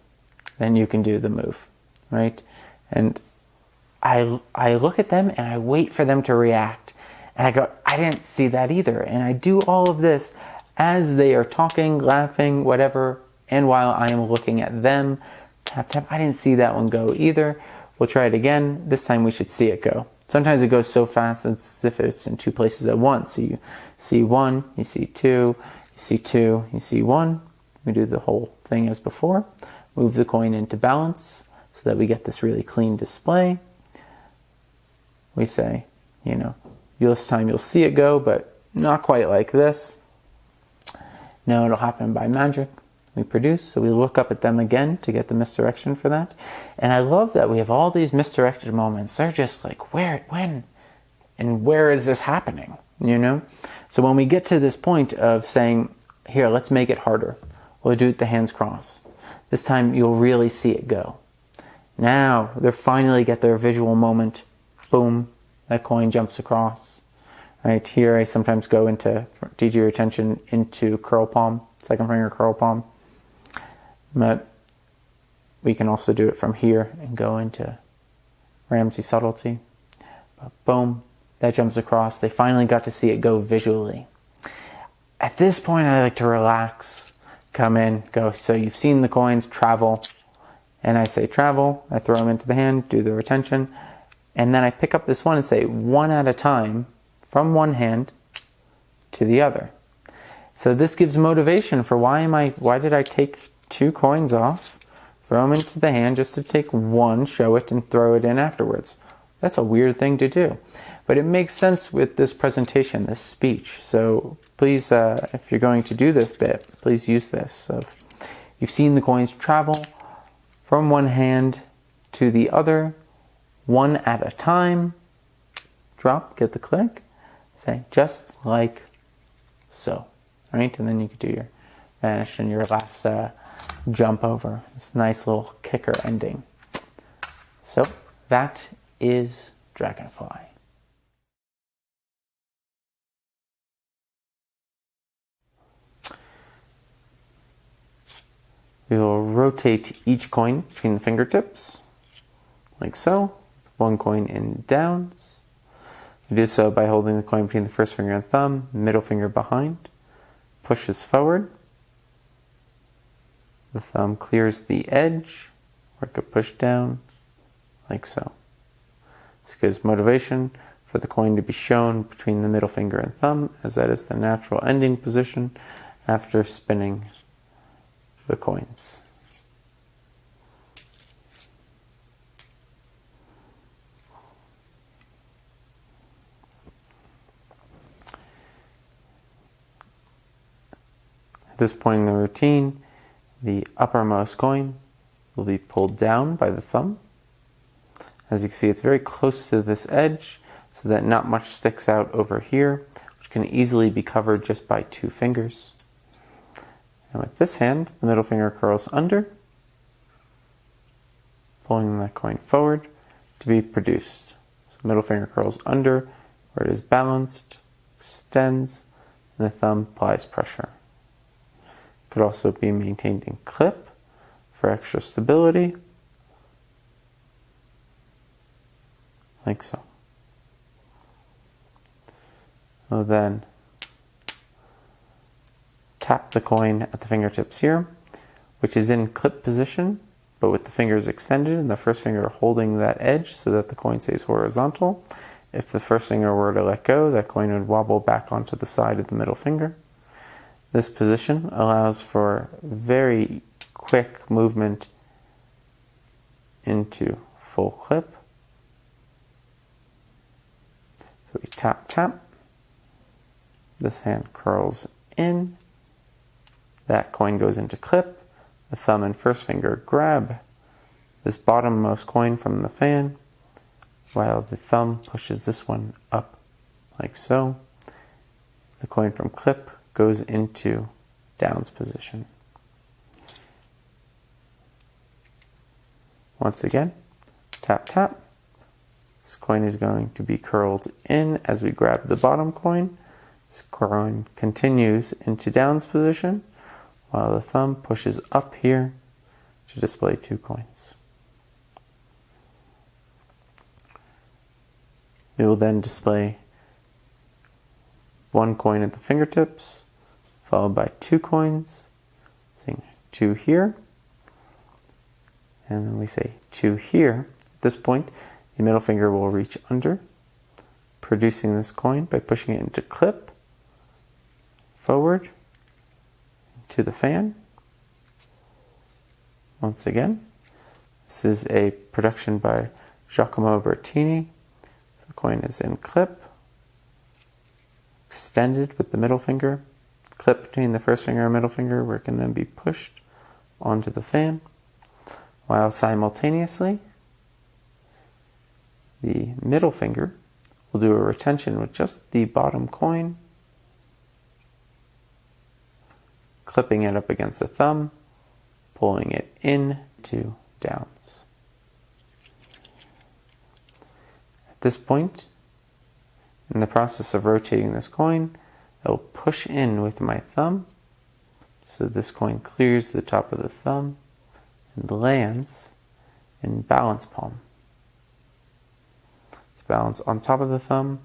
Then you can do the move, right? And I look at them and I wait for them to react. And I go, I didn't see that either. And I do all of this as they are talking, laughing, whatever, and while I am looking at them. Tap, tap, I didn't see that one go either. We'll try it again. This time we should see it go. Sometimes it goes so fast, it's as if it's in two places at once. So you see one, you see two, you see two, you see one. We do the whole thing as before. Move the coin into balance so that we get this really clean display. We say, you know, this time you'll see it go, but not quite like this. No, it'll happen by magic. We produce, so we look up at them again to get the misdirection for that. And I love that we have all these misdirected moments. They're just like, where, when, and where is this happening, you know? So when we get to this point of saying, here, let's make it harder. We'll do it the hands crossed. This time you'll really see it go. Now, they finally get their visual moment. Boom, that coin jumps across. Right here, I sometimes go into, teach your attention, into curl palm, second finger curl palm. But we can also do it from here and go into Ramsey subtlety. But boom, that jumps across. They finally got to see it go visually. At this point, I like to relax, come in, go. So you've seen the coins travel, and I say travel. I throw them into the hand, do the retention, and then I pick up this one and say one at a time from one hand to the other. So this gives motivation for why did I take two coins off, throw them into the hand just to take one, show it, and throw it in afterwards. That's a weird thing to do. But it makes sense with this presentation, this speech. So please, if you're going to do this bit, please use this. So you've seen the coins travel from one hand to the other, one at a time. Drop, get the click. Say, just like so. Right? And then you could do your vanish and your last jump over. This nice little kicker ending. So that is Dragonfly. We will rotate each coin between the fingertips, like so. One coin in downs. We do so by holding the coin between the first finger and thumb, middle finger behind. Pushes forward. The thumb clears the edge, or it could push down, like so. This gives motivation for the coin to be shown between the middle finger and thumb, as that is the natural ending position after spinning the coins. At this point in the routine, the uppermost coin will be pulled down by the thumb. As you can see, it's very close to this edge, so that not much sticks out over here, which can easily be covered just by two fingers. And with this hand, the middle finger curls under, pulling that coin forward to be produced. So middle finger curls under, where it is balanced, extends, and the thumb applies pressure. Could also be maintained in clip for extra stability, like so. We'll then tap the coin at the fingertips here, which is in clip position, but with the fingers extended and the first finger holding that edge so that the coin stays horizontal. If the first finger were to let go, that coin would wobble back onto the side of the middle finger. This position allows for very quick movement into full clip. So we tap, tap. This hand curls in. That coin goes into clip. The thumb and first finger grab this bottommost coin from the fan, while the thumb pushes this one up, like so. The coin from clip goes into downs position. Once again, tap, tap. This coin is going to be curled in as we grab the bottom coin. This coin continues into downs position, while the thumb pushes up here to display 2 coins. We will then display 1 coin at the fingertips, followed by 2 coins, saying 2 here, and then we say 2 here. At this point, the middle finger will reach under, producing this coin by pushing it into clip, forward, to the fan. Once again, this is a production by Giacomo Bertini. The coin is in clip, extended with the middle finger, clip between the first finger and middle finger where it can then be pushed onto the fan, while simultaneously the middle finger will do a retention with just the bottom coin, clipping it up against the thumb, pulling it in to downs. At this point, in the process of rotating this coin, I will push in with my thumb so this coin clears the top of the thumb and lands in balance palm. It's balanced on top of the thumb,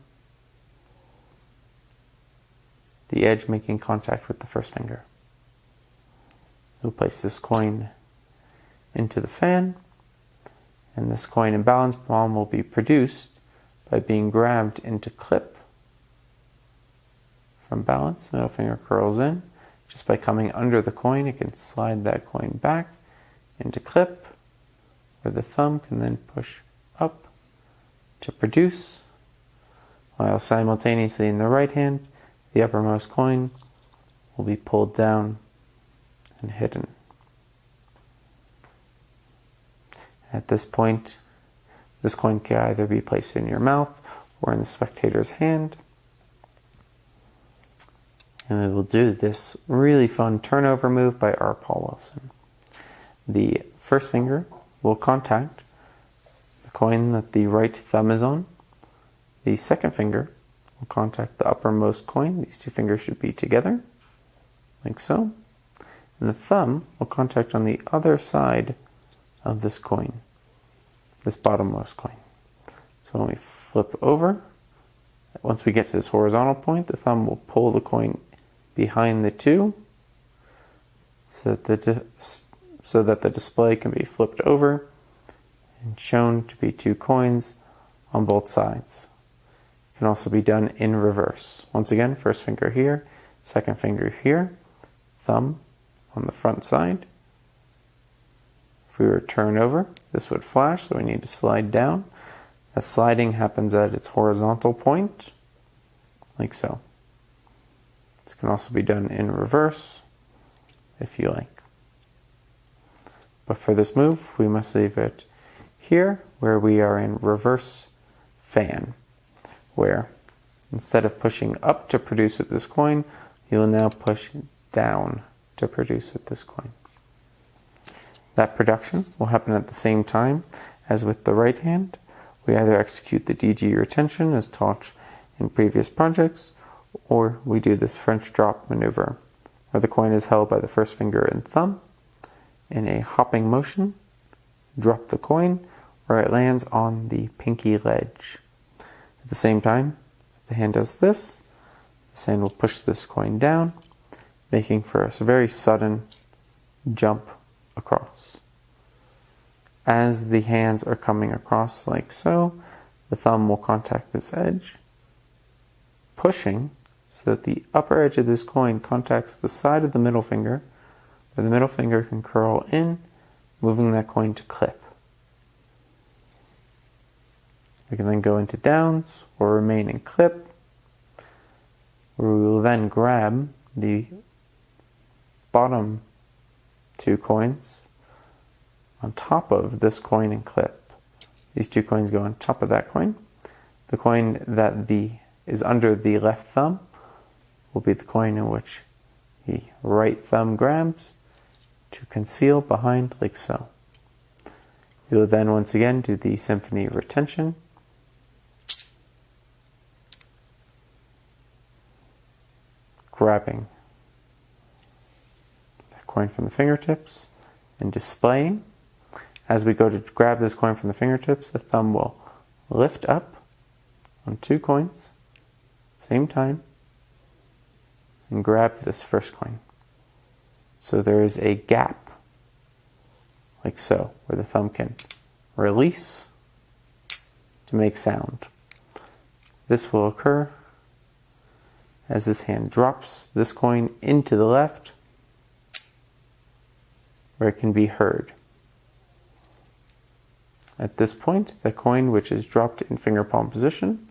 the edge making contact with the first finger. We'll place this coin into the fan, and this coin in balance palm will be produced by being grabbed into clip from balance. Middle finger curls in. Just by coming under the coin, it can slide that coin back into clip, where the thumb can then push up to produce, while simultaneously in the right hand, the uppermost coin will be pulled down and hidden. At this point, this coin can either be placed in your mouth or in the spectator's hand. And we will do this really fun turnover move by R. Paul Wilson. The first finger will contact the coin that the right thumb is on. The second finger will contact the uppermost coin. These 2 fingers should be together, like so. And the thumb will contact on the other side of this coin, this bottommost coin. So when we flip over, once we get to this horizontal point, the thumb will pull the coin behind the 2 so that the display can be flipped over and shown to be 2 coins on both sides. It can also be done in reverse. Once again, first finger here, second finger here, thumb on the front side. If we were to turn over, this would flash, so we need to slide down. That sliding happens at its horizontal point, like so. This can also be done in reverse, if you like. But for this move, we must leave it here, where we are in reverse fan, where instead of pushing up to produce with this coin, you will now push down to produce with this coin. That production will happen at the same time as with the right hand. We either execute the DG retention as taught in previous projects, or we do this French drop maneuver, where the coin is held by the first finger and thumb in a hopping motion, drop the coin where it lands on the pinky ledge. At the same time, if the hand does this, the hand will push this coin down, making for a very sudden jump across. As the hands are coming across like so, the thumb will contact this edge, pushing so that the upper edge of this coin contacts the side of the middle finger, where the middle finger can curl in, moving that coin to clip. We can then go into downs or remain in clip, where we will then grab the bottom 2 coins on top of this coin in clip. These 2 coins go on top of that coin. The coin that is under the left thumb will be the coin in which the right thumb grabs to conceal behind, like so. You will then once again do the symphony of retention. Grabbing that coin from the fingertips and displaying. As we go to grab this coin from the fingertips, the thumb will lift up on 2 coins, same time, and grab this first coin. So there is a gap, like so, where the thumb can release to make sound. This will occur as this hand drops this coin into the left, where it can be heard. At this point, the coin which is dropped in finger palm position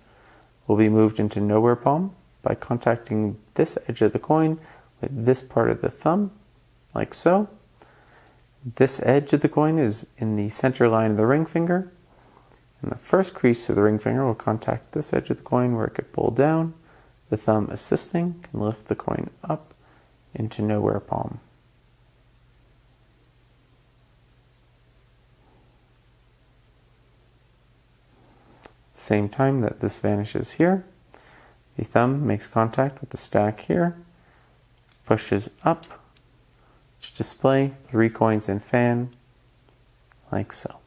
will be moved into nowhere palm by contacting this edge of the coin with this part of the thumb, like so. This edge of the coin is in the center line of the ring finger, and the first crease of the ring finger will contact this edge of the coin where it could pull down. The thumb assisting can lift the coin up into nowhere palm. Same time that this vanishes here, the thumb makes contact with the stack here, pushes up to display 3 coins in fan, like so.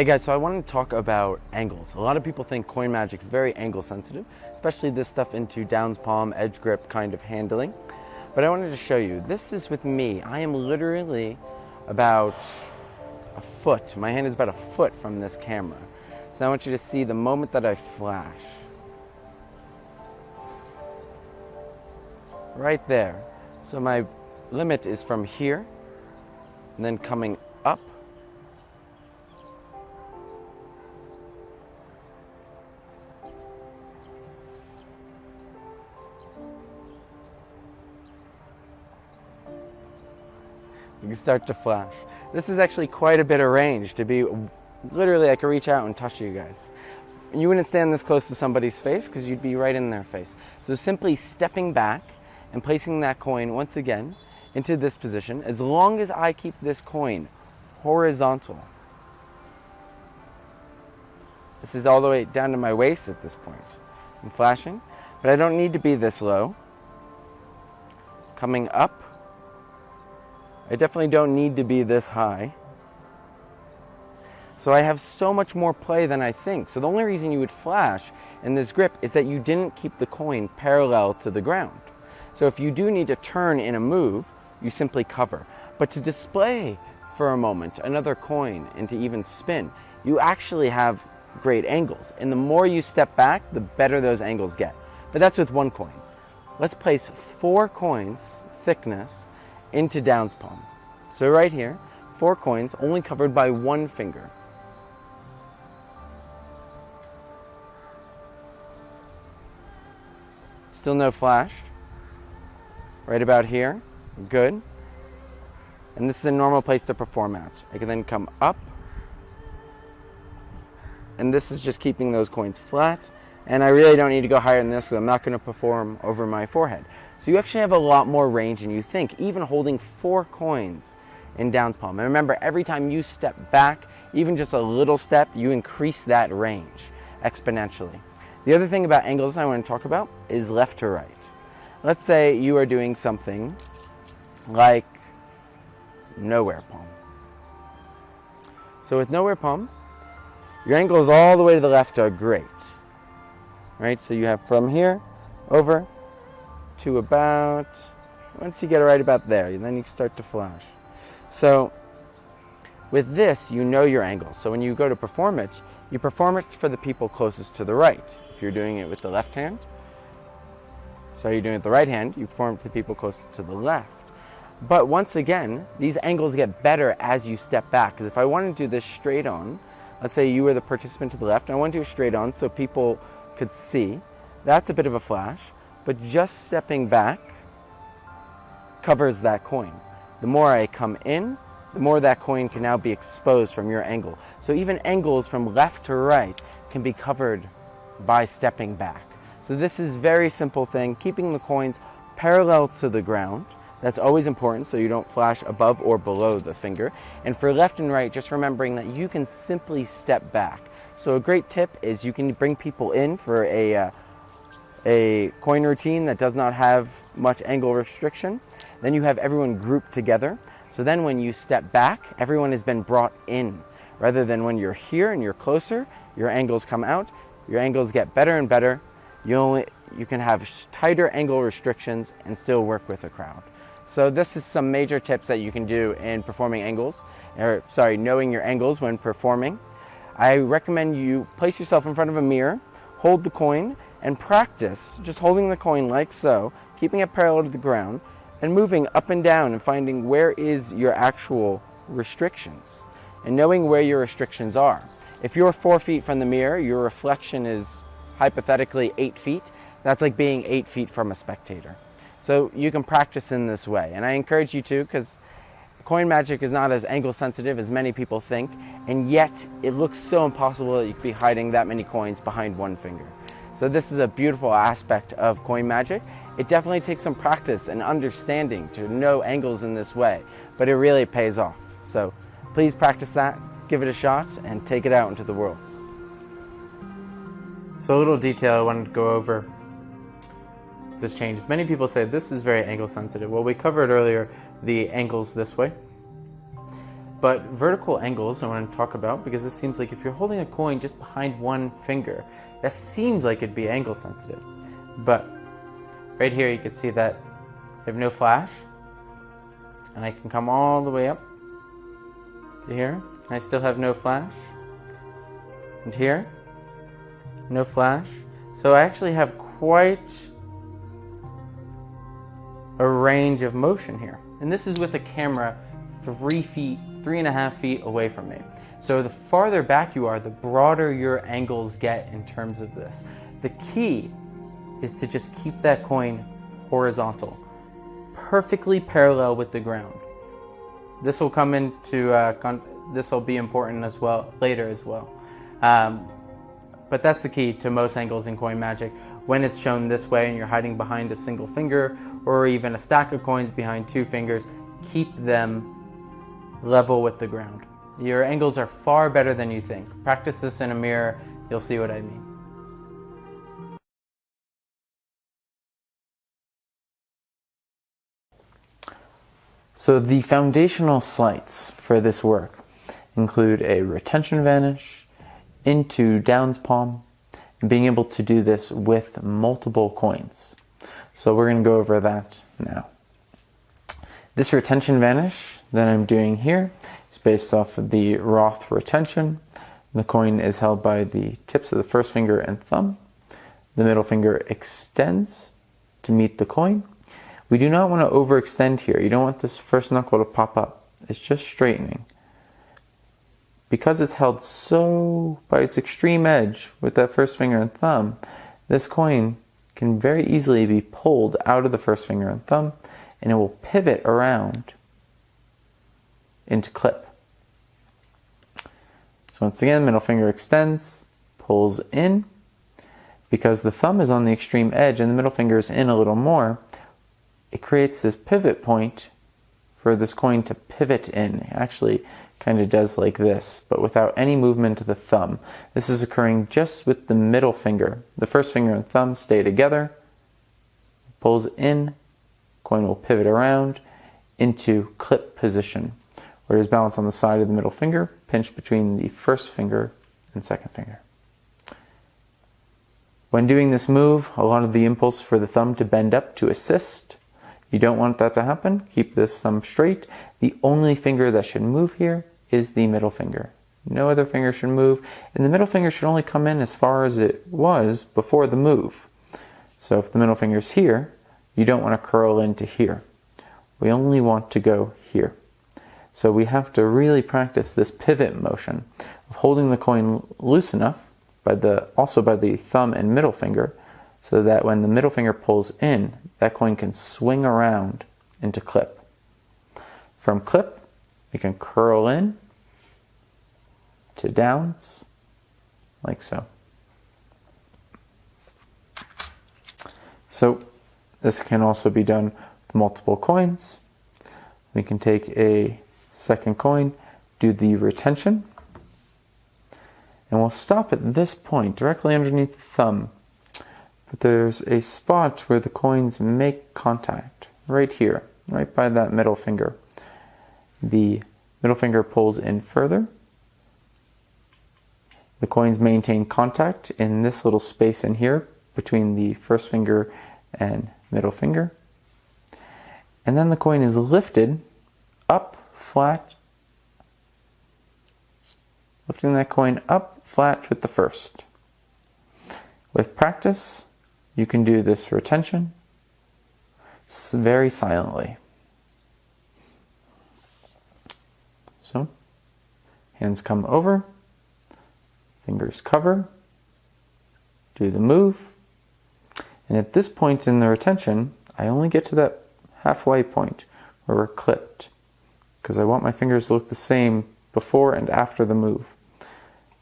Hey guys, so I wanted to talk about angles. A lot of people think coin magic is very angle sensitive, especially this stuff into downs palm, edge grip kind of handling. But I wanted to show you, this is with me. I am literally about a foot. My hand is about a foot from this camera. So I want you to see the moment that I flash. Right there. So my limit is from here, and then coming up. You can start to flash. This is actually quite a bit of range to be, literally I could reach out and touch you guys. You wouldn't stand this close to somebody's face because you'd be right in their face. So simply stepping back and placing that coin once again into this position, as long as I keep this coin horizontal. This is all the way down to my waist at this point. I'm flashing, but I don't need to be this low. Coming up. I definitely don't need to be this high. So I have so much more play than I think. So the only reason you would flash in this grip is that you didn't keep the coin parallel to the ground. So if you do need to turn in a move, you simply cover. But to display for a moment another coin and to even spin, you actually have great angles. And the more you step back, the better those angles get. But that's with one coin. Let's place 4 coins, thickness, into downs palm. So right here, 4 coins only covered by 1 finger. Still no flash. Right about here, good. And this is a normal place to perform at. I can then come up, and this is just keeping those coins flat. And I really don't need to go higher than this because I'm not going to perform over my forehead. So you actually have a lot more range than you think, even holding 4 coins in downs palm. And remember, every time you step back, even just a little step, you increase that range exponentially. The other thing about angles I want to talk about is left to right. Let's say you are doing something like nowhere palm. So with nowhere palm, your angles all the way to the left are great. Right, so you have from here over to about, once you get it right about there, then you start to flash. So with this, you know your angles. So when you go to perform it, you perform it for the people closest to the right. If you're doing it with the left hand, so you're doing it with the right hand, you perform it for the people closest to the left. But once again, these angles get better as you step back. Because if I want to do this straight on, let's say you were the participant to the left, and I want to do it straight on so people could see, that's a bit of a flash, but just stepping back covers that coin. The more I come in, the more that coin can now be exposed from your angle. So even angles from left to right can be covered by stepping back. So this is a very simple thing, keeping the coins parallel to the ground. That's always important so you don't flash above or below the finger. And for left and right, just remembering that you can simply step back. So a great tip is you can bring people in for a coin routine that does not have much angle restriction. Then you have everyone grouped together. So then when you step back, everyone has been brought in. Rather than when you're here and you're closer, your angles come out. Your angles get better and better. You can have tighter angle restrictions and still work with a crowd. So this is some major tips that you can do in performing angles, knowing your angles when performing. I recommend you place yourself in front of a mirror, hold the coin, and practice just holding the coin like so, keeping it parallel to the ground, and moving up and down and finding where is your actual restrictions, and knowing where your restrictions are. If you're 4 feet from the mirror, your reflection is hypothetically 8 feet. That's like being 8 feet from a spectator. So you can practice in this way, and I encourage you to, because coin magic is not as angle sensitive as many people think, and yet it looks so impossible that you could be hiding that many coins behind 1 finger. So this is a beautiful aspect of coin magic. It definitely takes some practice and understanding to know angles in this way, but it really pays off. So please practice that, give it a shot, and take it out into the world. So a little detail I wanted to go over this changes. Many people say this is very angle sensitive. Well, we covered earlier the angles this way. But vertical angles I want to talk about, because it seems like if you're holding a coin just behind one finger, that seems like it'd be angle sensitive. But right here you can see that I have no flash, and I can come all the way up to here, and I still have no flash, and here, no flash. So I actually have quite a range of motion here. And this is with a camera 3.5 feet away from me. So the farther back you are, the broader your angles get in terms of this. The key is to just keep that coin horizontal, perfectly parallel with the ground. This will come into, this will be important as well, later as well. But that's the key to most angles in coin magic. When it's shown this way and you're hiding behind a single finger or even a stack of coins behind 2 fingers, keep them level with the ground. Your angles are far better than you think. Practice this in a mirror, you'll see what I mean. So the foundational sleights for this work include a retention vanish, into downs palm, and being able to do this with multiple coins. So we're going to go over that now. This retention vanish that I'm doing here is based off of the Roth retention. The coin is held by the tips of the first finger and thumb. The middle finger extends to meet the coin. We do not want to overextend here. You don't want this first knuckle to pop up. It's just straightening. Because it's held so by its extreme edge with that first finger and thumb, this coin can very easily be pulled out of the first finger and thumb, and it will pivot around into clip. So once again, middle finger extends, pulls in. Because the thumb is on the extreme edge and the middle finger is in a little more, it creates this pivot point for this coin to pivot in. It actually kind of does like this, but without any movement of the thumb. This is occurring just with the middle finger. The first finger and thumb stay together, pulls in, coin will pivot around into clip position, where it is balanced on the side of the middle finger, pinched between the first finger and second finger. When doing this move, a lot of the impulse for the thumb to bend up to assist. You don't want that to happen. Keep this thumb straight. The only finger that should move here is the middle finger. No other finger should move, and the middle finger should only come in as far as it was before the move. So if the middle finger is here, you don't want to curl into here. We only want to go here. So we have to really practice this pivot motion of holding the coin loose enough, also by the thumb and middle finger, so that when the middle finger pulls in, that coin can swing around into clip. From clip, we can curl in to downs, like so. So this can also be done with multiple coins. We can take a second coin, do the retention, and we'll stop at this point, directly underneath the thumb. But there's a spot where the coins make contact, right here, right by that middle finger. The middle finger pulls in further. The coins maintain contact in this little space in here between the first finger and middle finger. And then the coin is lifted up flat, lifting that coin up flat with the first. With practice, you can do this retention very silently. So, hands come over, fingers cover, do the move, and at this point in the retention, I only get to that halfway point where we're clipped, because I want my fingers to look the same before and after the move.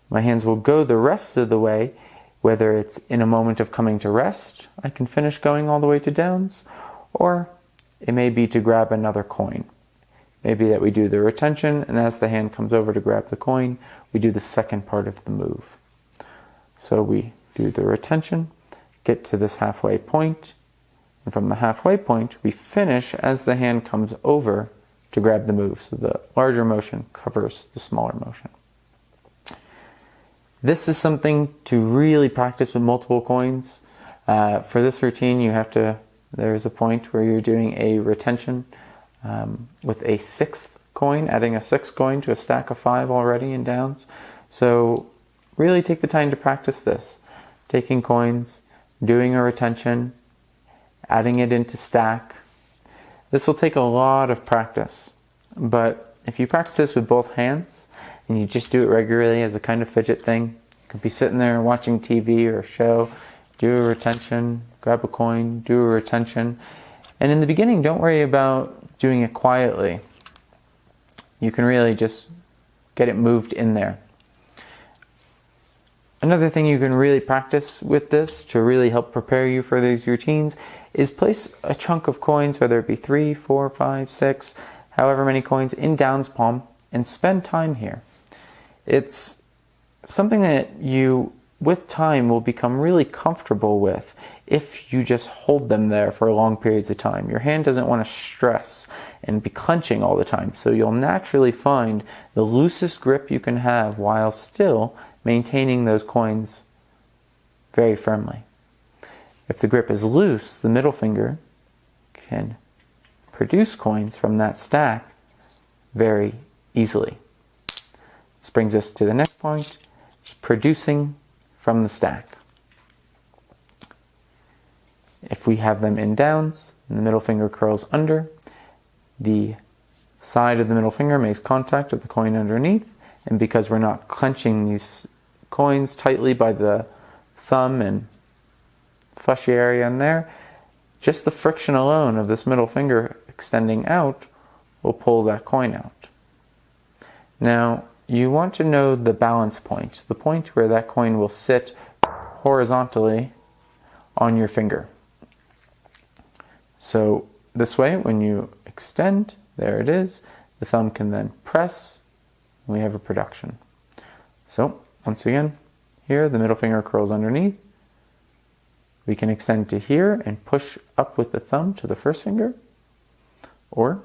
My hands will go the rest of the way, whether it's in a moment of coming to rest, I can finish going all the way to downs, or it may be to grab another coin. Maybe that we do the retention, and as the hand comes over to grab the coin, we do the second part of the move. So we do the retention, get to this halfway point, and from the halfway point, we finish as the hand comes over to grab the move. So the larger motion covers the smaller motion. This is something to really practice with multiple coins. For this routine, there's a point where you're doing a retention with a 6th coin, adding a 6th coin to a stack of 5 already in downs. So really take the time to practice this. Taking coins, doing a retention, adding it into stack. This will take a lot of practice, but if you practice this with both hands and you just do it regularly as a kind of fidget thing, you could be sitting there watching TV or a show, do a retention, grab a coin, do a retention. And in the beginning, don't worry about doing it quietly. You can really just get it moved in there. Another thing you can really practice with this to really help prepare you for these routines is place a chunk of coins, whether it be 3, 4, 5, 6, however many coins, in downs palm and spend time here. It's something that you, with time, will become really comfortable with if you just hold them there for long periods of time. Your hand doesn't want to stress and be clenching all the time, so you'll naturally find the loosest grip you can have while still maintaining those coins very firmly. If the grip is loose, the middle finger can produce coins from that stack very easily. This brings us to the next point, producing from the stack. If we have them in downs and the middle finger curls under, the side of the middle finger makes contact with the coin underneath, and because we're not clenching these coins tightly by the thumb and fleshy area in there, just the friction alone of this middle finger extending out will pull that coin out. Now, you want to know the balance point, the point where that coin will sit horizontally on your finger. So this way, when you extend, there it is, the thumb can then press, and we have a production. So once again, here the middle finger curls underneath. We can extend to here and push up with the thumb to the first finger, or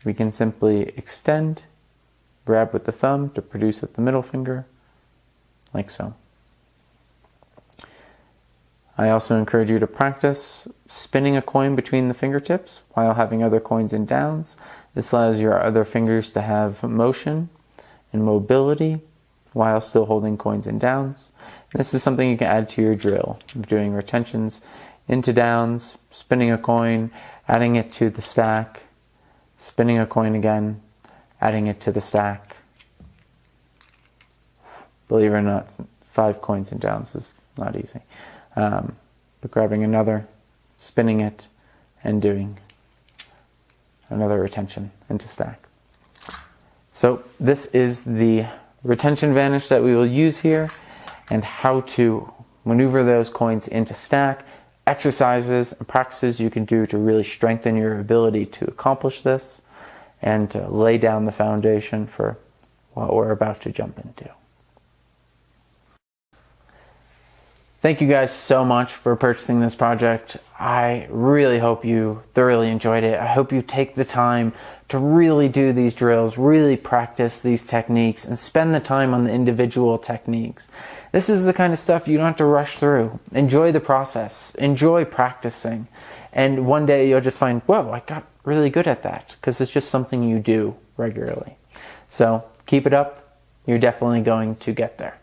we can simply extend, grab with the thumb to produce at the middle finger, like so. I also encourage you to practice spinning a coin between the fingertips while having other coins in downs. This allows your other fingers to have motion and mobility while still holding coins in downs. And this is something you can add to your drill, doing retentions into downs, spinning a coin, adding it to the stack, spinning a coin again, adding it to the stack. Believe it or not, 5 coins in downs is not easy. But grabbing another, spinning it, and doing another retention into stack. So this is the retention vanish that we will use here, and how to maneuver those coins into stack. Exercises and practices you can do to really strengthen your ability to accomplish this and to lay down the foundation for what we're about to jump into. Thank you guys so much for purchasing this project. I really hope you thoroughly enjoyed it. I hope you take the time to really do these drills, really practice these techniques, and spend the time on the individual techniques. This is the kind of stuff you don't have to rush through. Enjoy the process. Enjoy practicing. And one day you'll just find, whoa, I got really good at that, because it's just something you do regularly. So keep it up. You're definitely going to get there.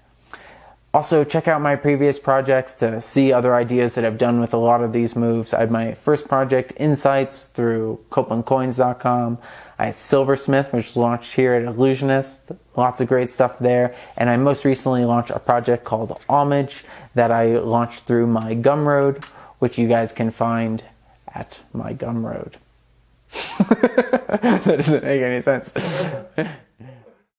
Also, check out my previous projects to see other ideas that I've done with a lot of these moves. I have my first project, Insights, through CopelandCoins.com. I had Silversmith, which was launched here at Illusionist. Lots of great stuff there. And I most recently launched a project called Homage that I launched through my Gumroad, which you guys can find at my Gumroad. That doesn't make any sense.